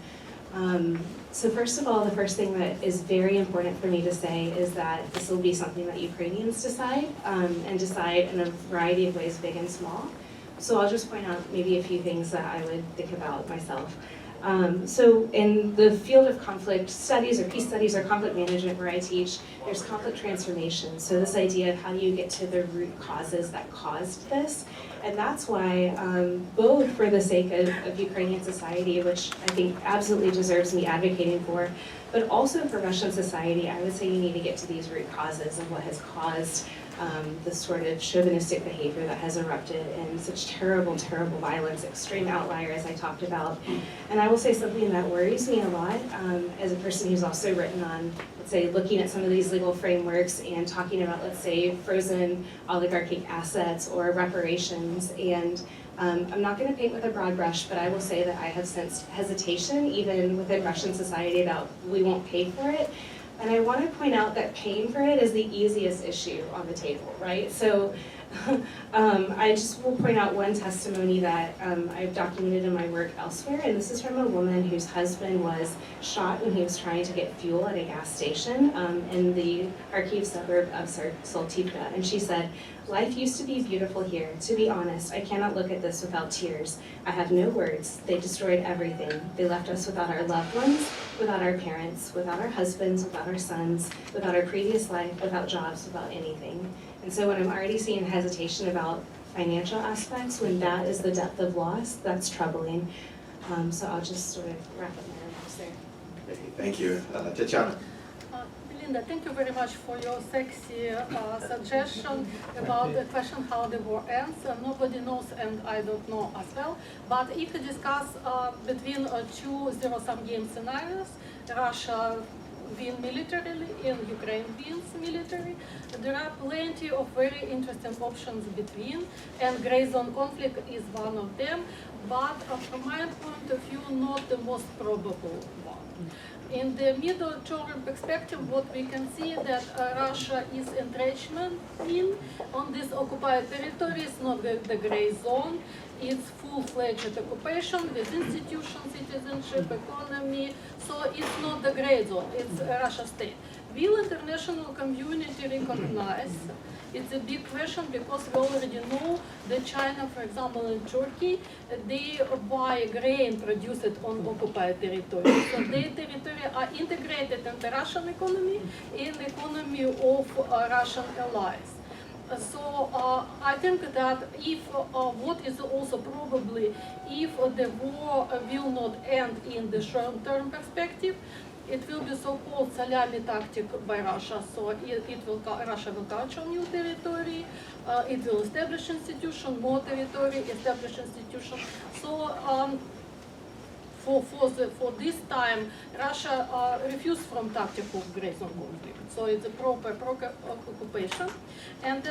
So first of all, the first thing that is very important for me to say is that this will be something that Ukrainians decide, and decide in a variety of ways, big and small. So I'll just point out maybe a few things that I would think about myself. So in the field of conflict studies or peace studies or conflict management where I teach, there's conflict transformation. So this idea of how do you get to the root causes that caused this. And that's why, both for the sake of Ukrainian society, which I think absolutely deserves me advocating for, but also for Russian society, I would say you need to get to these root causes of what has caused the sort of chauvinistic behavior that has erupted in such terrible, terrible violence, extreme outlier as I talked about. And I will say something that worries me a lot as a person who's also written on, let's say, looking at some of these legal frameworks and talking about, let's say, frozen oligarchic assets or reparations. And I'm not going to paint with a broad brush, but I will say that I have sensed hesitation even within Russian society about we won't pay for it. And I want to point out that paying for it is the easiest issue on the table, right? So I just will point out one testimony that I've documented in my work elsewhere, and this is from a woman whose husband was shot when he was trying to get fuel at a gas station in the Kharkiv suburb of Saltivka. And she said, "Life used to be beautiful here. To be honest, I cannot look at this without tears. I have no words. They destroyed everything. They left us without our loved ones, without our parents, without our husbands, without our sons, without our previous life, without jobs, without anything." And so when I'm already seeing hesitation about financial aspects, when that is the depth of loss, that's troubling. So I'll just sort of wrap up my remarks there. Okay, thank you. Tetyana. Melinda, thank you very much for your sexy suggestion about the question how the war ends. Nobody knows, and I don't know as well. But if you discuss between two zero-sum game scenarios, Russia win militarily and Ukraine wins military, there are plenty of very interesting options between, and gray zone conflict is one of them, but from my point of view, not the most probable one. In the middle-term perspective, what we can see that Russia is entrenchment on this occupied territory. It's not the gray zone. It's full-fledged occupation with institutions, citizenship, economy. So it's not the gray zone. It's a Russia state. Will international community recognize? It's a big question because we already know that China, for example, and Turkey, they buy grain produced on occupied territory. So their territory are integrated in the Russian economy, in the economy of Russian allies. So I think that if what is also probably if the war will not end in the short-term perspective, it will be so-called salami tactic by Russia. So Russia will capture new territory, it will establish institution, more territory, establish institution. So for this time, Russia refused from tactic of gray zone conflict. So it's a proper occupation. And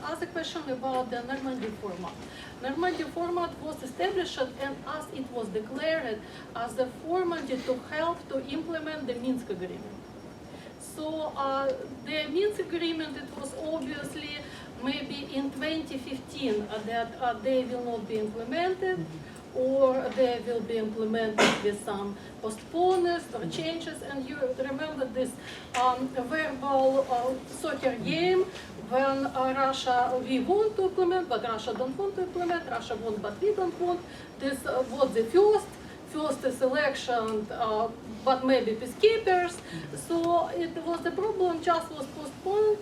other question about the Normandy format. Normandy format was established and as it was declared as the format to help to implement the Minsk agreement. So the Minsk agreement, it was obviously maybe in 2015 that they will not be implemented, or they will be implemented with some postponements or changes. And you remember this verbal soccer game when Russia, we want to implement, but Russia don't want to implement, Russia want, but we don't want. This was the first selection, but maybe peacekeepers. So it was the problem just was postponed.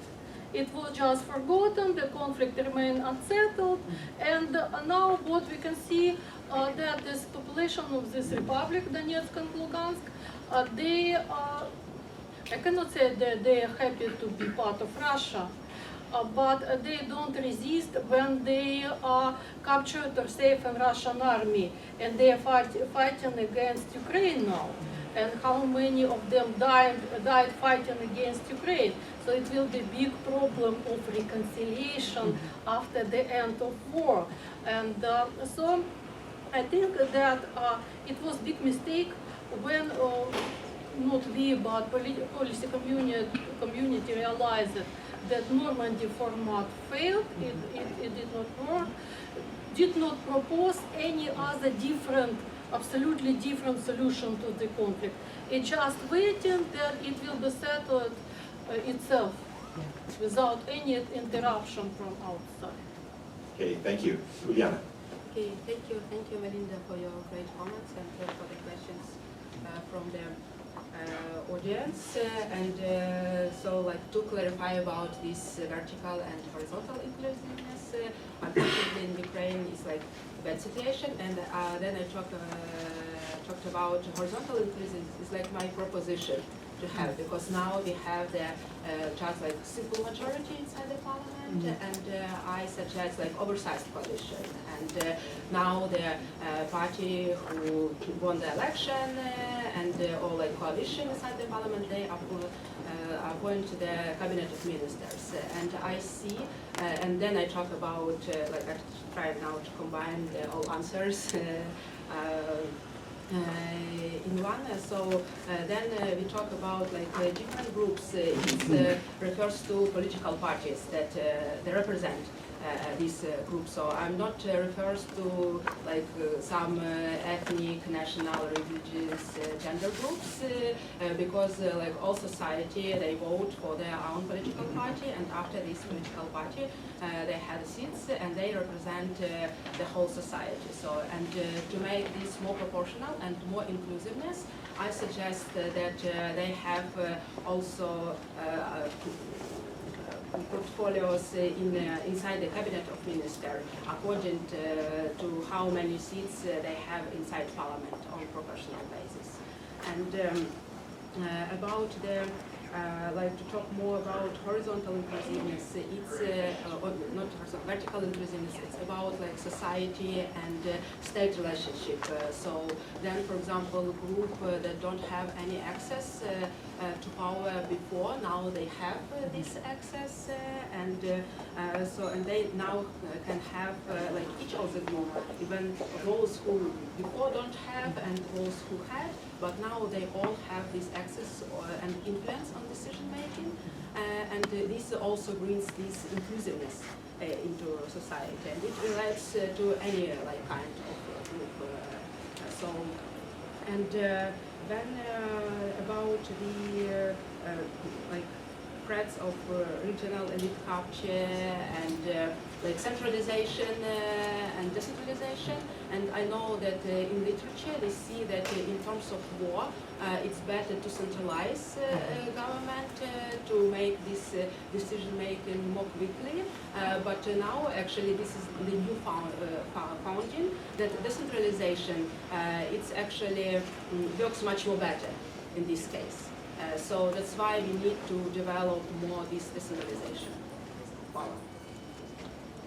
It was just forgotten, the conflict remained unsettled, and now what we can see that this population of this republic, Donetsk and Lugansk, I cannot say that they are happy to be part of Russia, but they don't resist when they are captured or safe in Russian army, and they are fighting against Ukraine now. And how many of them died fighting against Ukraine. So it will be a big problem of reconciliation after the end of war. And so I think that it was a big mistake when not we, but policy community realized that Normandy format failed, it did not work, did not propose any other absolutely different solution to the conflict. It's just waiting that it will be settled itself without any interruption from outside. Okay, thank you. Uliana. Okay, thank you, Melinda, for your great comments and for the questions from the audience. So, like to clarify about this vertical and horizontal inclusiveness, unfortunately in Ukraine is like bad situation, and then I talked about horizontal inclusiveness is like my proposition to have, because now we have the just like simple majority inside the parliament, and I suggest like oversized coalition. And now the party who won the election and or like coalition inside the parliament, they appoint the cabinet of ministers. And I see, and then I talk about like I try now to combine all answers. In one, so then we talk about like different groups. It refers to political parties that they represent these groups. So I'm not refers to like some ethnic, national, religious, gender groups because like all society they vote for their own political party, and after this political party they have seats and they represent the whole society. So and to make this more proportional and more inclusiveness, I suggest that they have also portfolios inside the cabinet of minister according to how many seats they have inside parliament on proportional basis. And about the like to talk more about horizontal inclusiveness. It's not horizontal, vertical inclusiveness. It's about like society and state relationship. So then, for example, group that don't have any access to power before, now they have this access, and so and they now can have like each of the group, even those who before don't have and those who had. But now they all have this access and influence on decision making, and this also brings this inclusiveness into society, and it relates to any like kind of group. So, and then about the like threats of regional elite capture and like centralization and decentralization. And I know that in literature they see that in terms of war, it's better to centralize government to make this decision making more quickly. But now actually this is the new founding that decentralization it's actually works much more better in this case. So that's why we need to develop more this decentralization. Wow.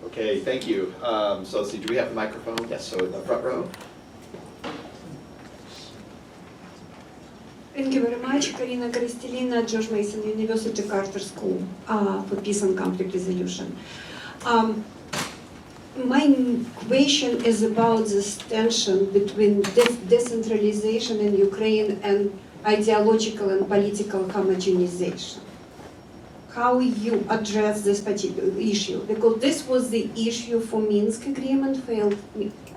Okay, thank you. So let's see, do we have the microphone? Yes, so in the front row. Thank you very much. Kristina, George Mason University Carter School for Peace and Conflict Resolution. My question is about this tension between decentralization in Ukraine and ideological and political homogenization. How you address this particular issue? Because this was the issue for Minsk Agreement, failed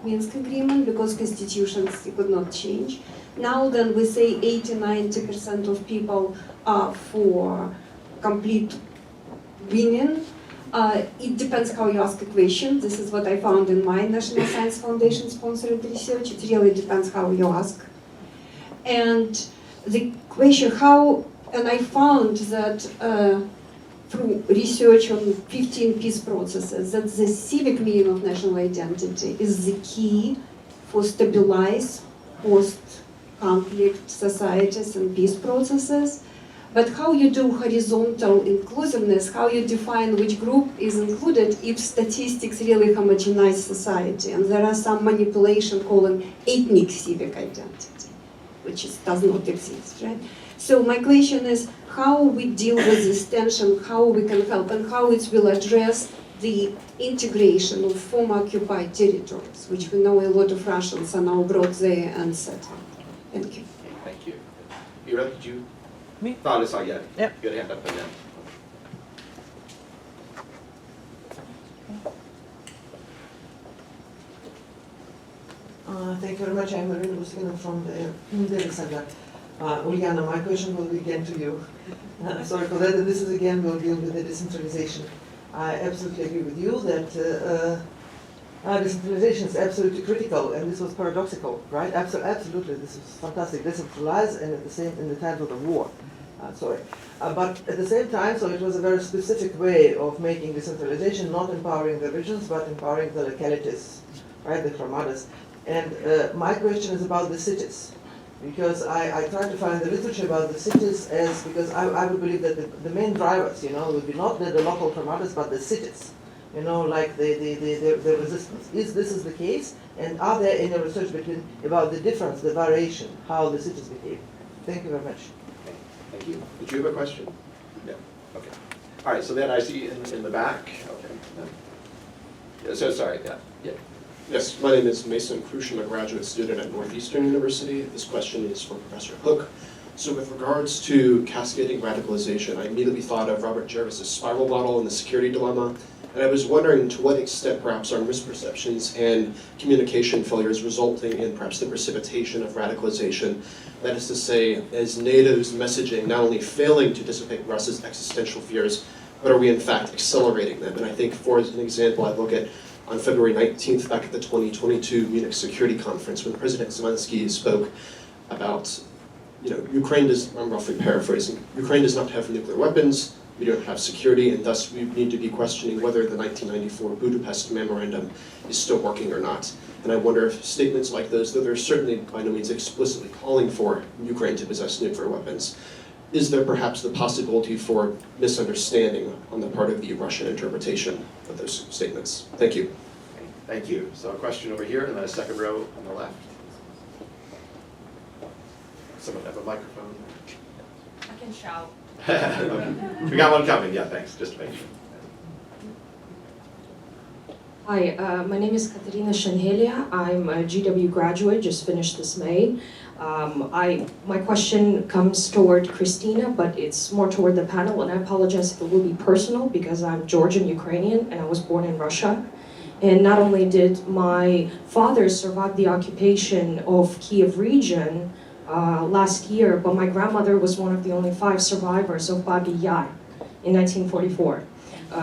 Minsk Agreement, because constitutions could not change. Now then we say 80–90% of people are for complete winning. It depends how you ask a question. This is what I found in my National Science Foundation sponsored research. It really depends how you ask. And the question how, and I found that through research on 15 peace processes, that the civic meaning of national identity is the key for stabilize post-conflict societies and peace processes. But how you do horizontal inclusiveness, how you define which group is included if statistics really homogenize society, and there are some manipulation calling ethnic civic identity, which does not exist, right? So my question is how we deal with this tension, how we can help, and how it will address the integration of former occupied territories, which we know a lot of Russians are now brought there and settled. Thank you. Thank you. Ira, did you? Me? No, I saw you. Yep. Good hand up again. Thank you very much. I'm Marina Bustina from the Center. Uliana, my question will be again to you. Sorry for that. This is again will deal with the decentralization. I absolutely agree with you that decentralization is absolutely critical, and this was paradoxical, right? Absolutely, this is fantastic. Decentralized, and at the same in the times of the war. But at the same time, so it was a very specific way of making decentralization, not empowering the regions, but empowering the localities, right? The hromadas. And my question is about the cities. Because I try to find the literature about the cities as, because I would believe that the main drivers, would be not the local promoters, but the cities, like the resistance. This is the case, and are there any research about the difference, the variation, how the cities behave? Thank you very much. Okay, thank you. Did you have a question? No. Okay. All right. So then I see in the back. Okay. Yeah, so sorry. Yeah. Yeah. Yes, my name is Mason Krush. I'm a graduate student at Northeastern University. This question is for Professor Hook. So with regards to cascading radicalization, I immediately thought of Robert Jarvis's spiral model and the security dilemma. And I was wondering to what extent perhaps our misperceptions and communication failures resulting in perhaps the precipitation of radicalization. That is to say, is NATO's messaging not only failing to dissipate Russia's existential fears, but are we in fact accelerating them? And I think for an example, I look at on February 19th, back at the 2022 Munich Security Conference, when President Zelensky spoke about, Ukraine does, I'm roughly paraphrasing, Ukraine does not have nuclear weapons, we don't have security, and thus we need to be questioning whether the 1994 Budapest Memorandum is still working or not. And I wonder if statements like those, though they're certainly by no means explicitly calling for Ukraine to possess nuclear weapons, is there perhaps the possibility for misunderstanding on the part of the Russian interpretation of those statements? Thank you. Okay, thank you. So a question over here, and then a second row on the left. Someone have a microphone? I can shout. We got one coming. Yeah, thanks. Just to make sure. Hi, my name is Katerina Shenhelia. I'm a GW graduate, just finished this May. My question comes toward Kristina, but it's more toward the panel, and I apologize if it will be personal because I'm Georgian-Ukrainian and I was born in Russia. And not only did my father survive the occupation of Kiev region last year, but my grandmother was one of the only 5 survivors of Babi Yar in 1944.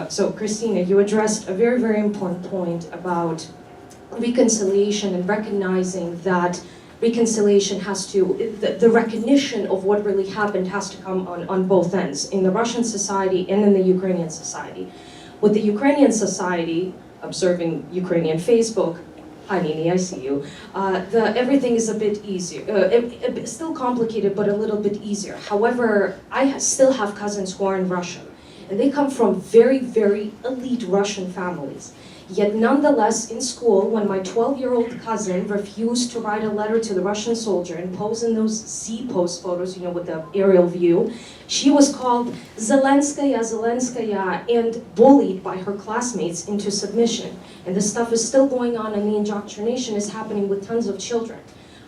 So Kristina, you addressed a very, very important point about reconciliation and recognizing that reconciliation has to, the recognition of what really happened has to come on both ends, in the Russian society and in the Ukrainian society. With the Ukrainian society, observing Ukrainian Facebook, hi Nini, I see you, everything is a bit easier, still complicated, but a little bit easier. However, I still have cousins who are in Russia, and they come from very, very elite Russian families. Yet nonetheless, in school, when my 12-year-old cousin refused to write a letter to the Russian soldier and pose in those Z-pose photos, with the aerial view, she was called Zelenskaya, Zelenskaya, and bullied by her classmates into submission. And this stuff is still going on, and the indoctrination is happening with tons of children.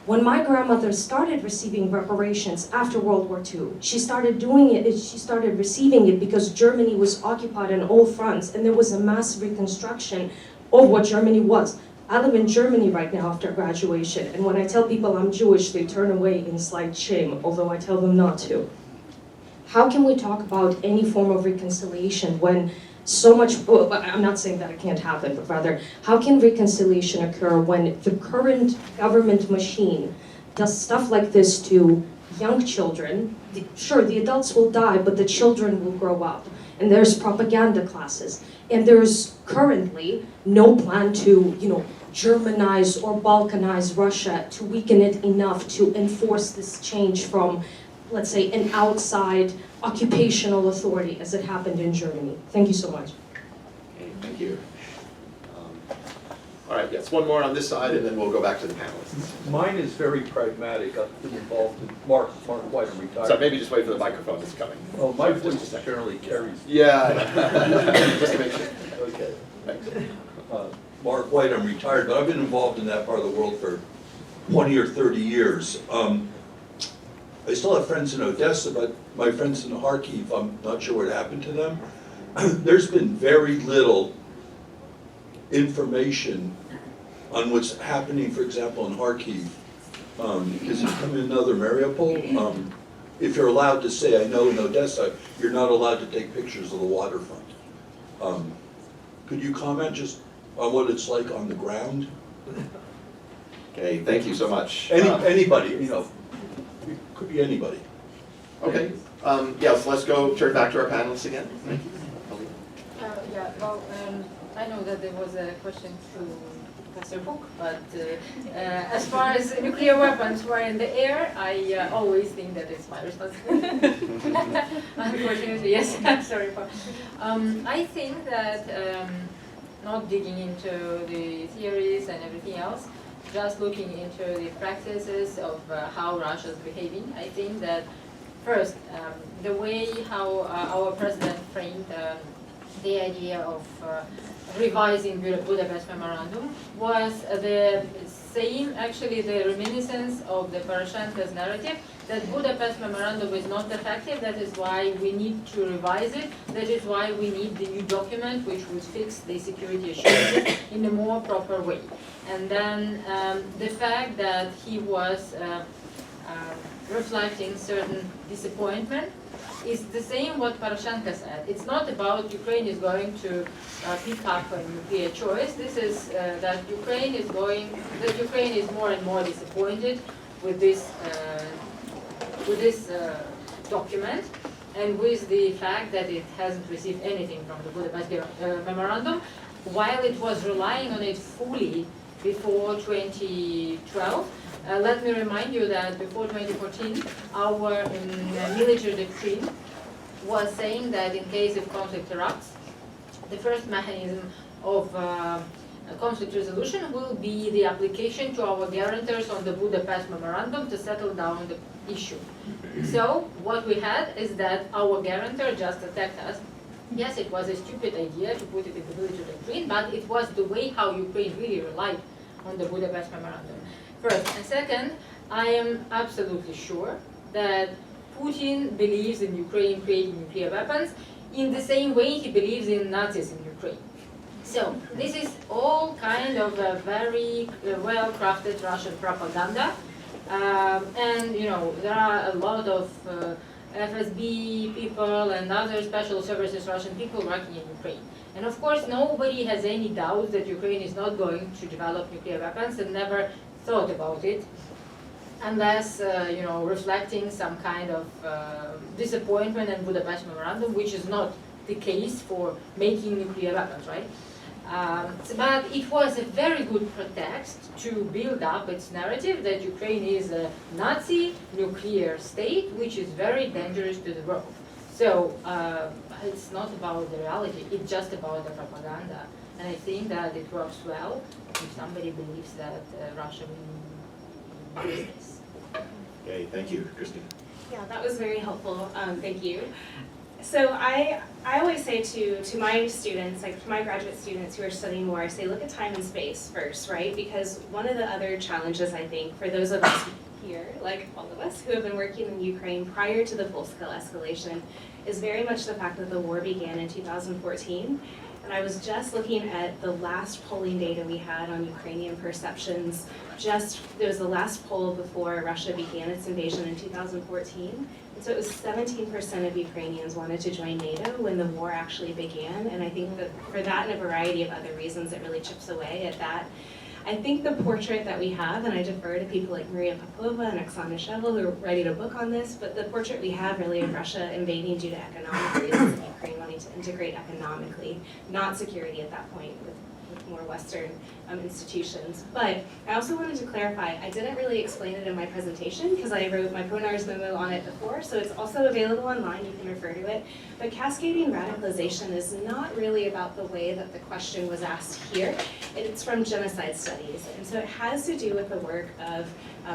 When my grandmother started receiving reparations after World War II, she started receiving it because Germany was occupied on all fronts, and there was a mass reconstruction of what Germany was. I live in Germany right now after graduation, and when I tell people I'm Jewish, they turn away in slight shame, although I tell them not to. How can we talk about any form of reconciliation when so much, I'm not saying that it can't happen, but rather, how can reconciliation occur when the current government machine does stuff like this to young children? Sure, the adults will die, but the children will grow up. And there's propaganda classes. And there's currently no plan to, Germanize or Balkanize Russia to weaken it enough to enforce this change from, let's say, an outside occupational authority as it happened in Germany. Thank you so much. Okay, thank you. All right, yes, one more on this side, and then we'll go back to the panelists. Mine is very pragmatic. I've been involved in Mark White, I'm retired. So maybe just wait for the microphone that's coming. Oh, my voice apparently carries. Yeah, just to make sure. Okay. Thanks. Mark White, I'm retired, but I've been involved in that part of the world for 20 or 30 years. I still have friends in Odessa, but my friends in Kharkiv, I'm not sure what happened to them. There's been very little information on what's happening, for example, in Kharkiv. Is it coming another Mariupol? If you're allowed to say, I know in Odessa, you're not allowed to take pictures of the waterfront. Could you comment just on what it's like on the ground? Okay, thank you so much. Anybody, it could be anybody. Okay, yes, let's go turn back to our panelists again. Thank you. I know that there was a question to Professor Hook, but as far as nuclear weapons were in the air, I always think that it's my responsibility. Unfortunately, yes, I'm sorry for. I think that not digging into the theories and everything else, just looking into the practices of how Russia is behaving, I think that first, the way how our president framed the idea of revising Budapest Memorandum was the same, actually the reminiscence of the Poroshenko's narrative that Budapest Memorandum is not effective, that is why we need to revise it, that is why we need the new document which would fix the security assurances in a more proper way. And then the fact that he was reflecting certain disappointment is the same what Poroshenko said. It's not about Ukraine is going to pick up a nuclear choice. This is that Ukraine is more and more disappointed with this document and with the fact that it hasn't received anything from the Budapest Memorandum, while it was relying on it fully before 2012. Let me remind you that before 2014, our military doctrine was saying that in case of conflict erupts, the first mechanism of conflict resolution will be the application to our guarantors on the Budapest Memorandum to settle down the issue. So what we had is that our guarantor just attacked us. Yes, it was a stupid idea to put it in the military doctrine, but it was the way how Ukraine really relied on the Budapest Memorandum. First. And second, I am absolutely sure that Putin believes in Ukraine creating nuclear weapons in the same way he believes in Nazis in Ukraine. So this is all kind of a very well-crafted Russian propaganda. And you know, there are a lot of FSB people and other special services Russian people working in Ukraine. And of course, nobody has any doubt that Ukraine is not going to develop nuclear weapons and never thought about it, unless you know, reflecting some kind of disappointment in Budapest Memorandum, which is not the case for making nuclear weapons, right? But it was a very good pretext to build up its narrative that Ukraine is a Nazi nuclear state, which is very dangerous to the world. So it's not about the reality, it's just about the propaganda. And I think that it works well if somebody believes that Russia will use this. Okay, thank you, Kristina. Yeah, that was very helpful. Thank you. So I always say to my students, like to my graduate students who are studying war, I say look at time and space first, right? Because one of the other challenges, I think, for those of us here, like all of us who have been working in Ukraine prior to the full-scale escalation, is very much the fact that the war began in 2014. And I was just looking at the last polling data we had on Ukrainian perceptions. There was the last poll before Russia began its invasion in 2014. And so it was 17% of Ukrainians wanted to join NATO when the war actually began. And I think that for that and a variety of other reasons, it really chips away at that. I think the portrait that we have, and I defer to people like Maria Popova and Oksana Shevel who are writing a book on this, but the portrait we have really of Russia invading due to economic reasons and Ukraine wanting to integrate economically, not security at that point with more Western institutions. But I also wanted to clarify, I didn't really explain it in my presentation because I wrote my PONARS memo on it before, so it's also available online, you can refer to it. But cascading radicalization is not really about the way that the question was asked here. It's from genocide studies, and so it has to do with the work of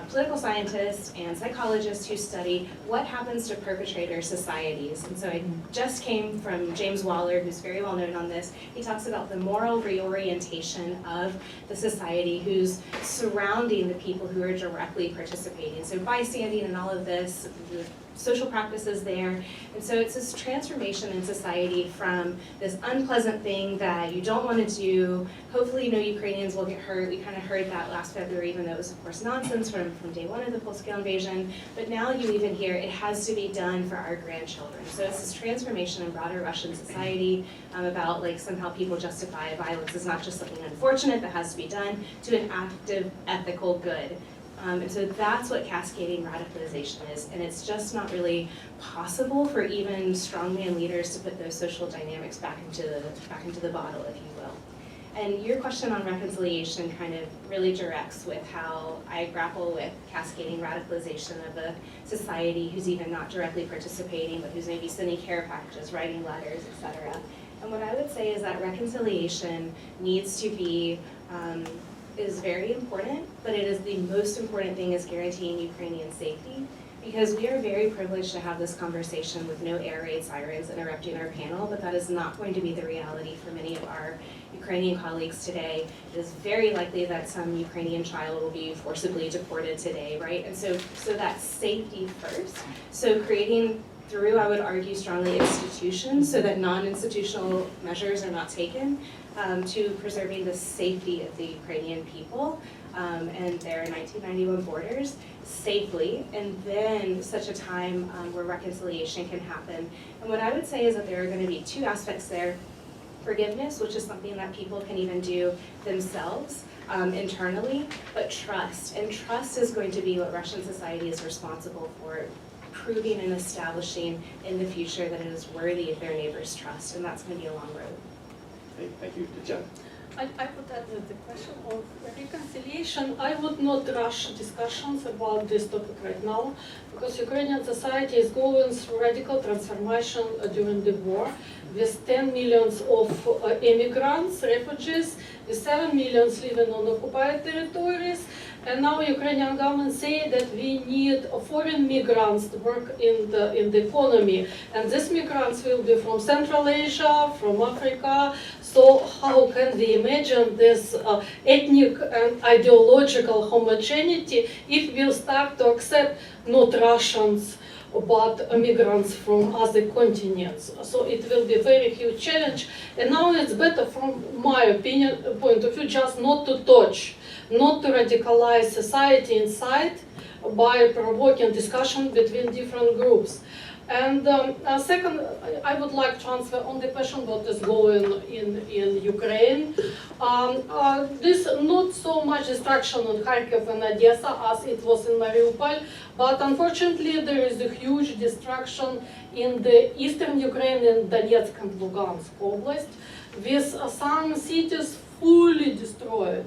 political scientists and psychologists who study what happens to perpetrator societies. And so I just came from James Waller, who's very well known on this. He talks about the moral reorientation of the society who's surrounding the people who are directly participating. So bystanding and all of this, the social practices there. And so it's this transformation in society from this unpleasant thing that you don't want to do. Hopefully no Ukrainians will get hurt. We kind of heard that last February, even though it was of course nonsense from day one of the full-scale invasion. But now you even hear it has to be done for our grandchildren. So it's this transformation in broader Russian society about like somehow people justify violence is not just something unfortunate that has to be done to an active ethical good. And so that's what cascading radicalization is, and it's just not really possible for even strongman leaders to put those social dynamics back into the bottle, if you will. And your question on reconciliation kind of really directs with how I grapple with cascading radicalization of a society who's even not directly participating, but who's maybe sending care packages, writing letters, etc. And what I would say is that reconciliation needs to be, is very important, but it is the most important thing is guaranteeing Ukrainian safety. Because we are very privileged to have this conversation with no air raid sirens interrupting our panel, but that is not going to be the reality for many of our Ukrainian colleagues today. It is very likely that some Ukrainian child will be forcibly deported today, right? And so that's safety first. So creating through, I would argue strongly, institutions so that non-institutional measures are not taken to preserving the safety of the Ukrainian people and their 1991 borders safely, and then such a time where reconciliation can happen. And what I would say is that there are going to be two aspects there. Forgiveness, which is something that people can even do themselves internally, but trust. And trust is going to be what Russian society is responsible for proving and establishing in the future that it is worthy of their neighbors' trust, and that's going to be a long road. Thank you, Tetyana. I would add that the question of reconciliation, I would not rush discussions about this topic right now, because Ukrainian society is going through radical transformation during the war, with 10 millions of immigrants, refugees, with 7 millions living on occupied territories, and now Ukrainian government say that we need foreign migrants to work in the economy, and these migrants will be from Central Asia, from Africa. So how can we imagine this ethnic and ideological homogeneity if we start to accept not Russians but migrants from other continents? So it will be a very huge challenge, and now it's better from my opinion point of view just not to touch, not to radicalize society inside by provoking discussion between different groups. And second, I would like to answer on the question what is going in Ukraine. This not so much destruction on Kharkiv and Odesa as it was in Mariupol, but unfortunately there is a huge destruction in the eastern Ukraine in Donetsk and Lugansk Oblast, with some cities fully destroyed.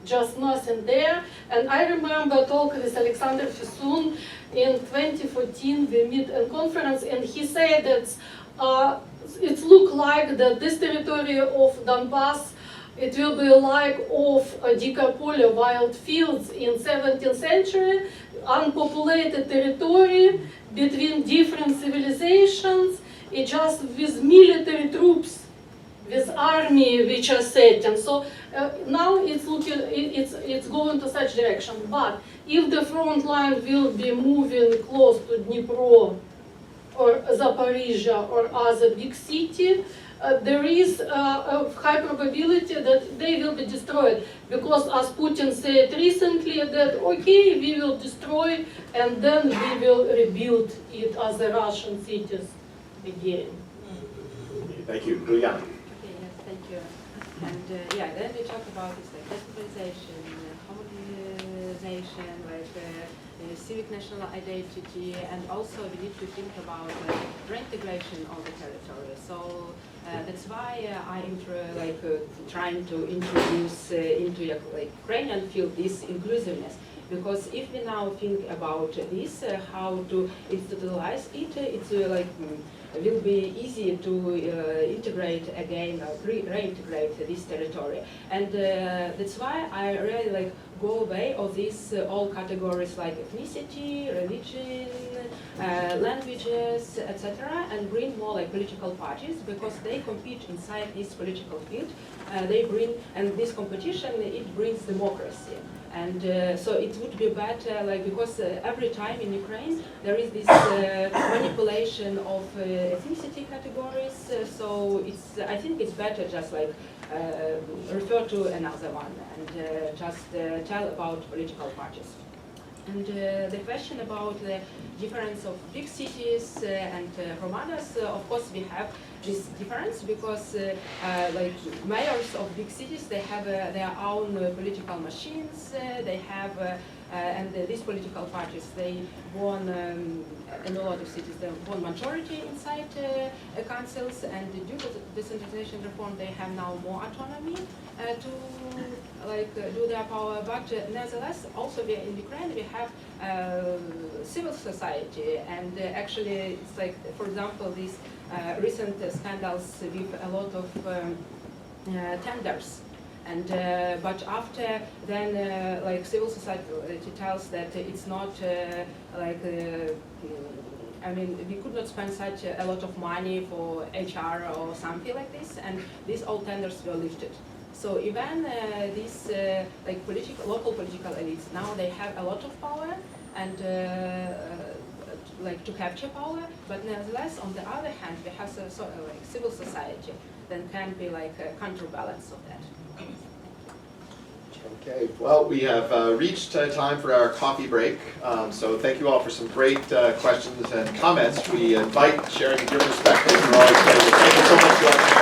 Just nothing there. And I remember talking with Alexander Fisun in 2014, we meet in conference, and he said that it looked like that this territory of Donbass, it will be like of Dikopolye wild fields in 17th century, unpopulated territory between different civilizations, it just with military troops, with army which are set, and so now it's going to such direction. But if the front line will be moving close to Dnipro or Zaporizhia or other big city, there is a high probability that they will be destroyed, because as Putin said recently that okay, we will destroy and then we will rebuild it as the Russian cities again. Thank you, Uliana. Thank you. And yeah, then we talk about this like decentralization, homogenization, like civic national identity, and also we need to think about reintegration of the territory. So that's why I'm trying to introduce into Ukrainian field this inclusiveness. Because if we now think about this, how to institutionalize it, it's will be easy to integrate again, reintegrate this territory. And that's why I really go away of these all categories like ethnicity, religion, languages, etc., and bring more political parties, because they compete inside this political field. They bring, and this competition, it brings democracy. And so it would be better, because every time in Ukraine there is this manipulation of ethnicity categories. So I think it's better just refer to another one and just tell about political parties. And the question about the difference of big cities and Romanas, of course we have this difference, because mayors of big cities, they have their own political machines, they have and these political parties, they won in a lot of cities, they won majority inside councils, and due to the decentralization reform, they have now more autonomy to do their power. But nevertheless, also in Ukraine, we have civil society, and actually, it's like, for example, these recent scandals with a lot of tenders. And but after then, civil society tells that it's not I mean, we could not spend such a lot of money for HR or something like this, and these all tenders were lifted. So even these local political elites now they have a lot of power and to capture power, but nevertheless, on the other hand, we have civil society that can be like a counterbalance of that. Okay, well, we have reached time for our coffee break. So thank you all for some great questions and comments. We invite sharing your perspectives. We're always excited. Thank you so much to our panel.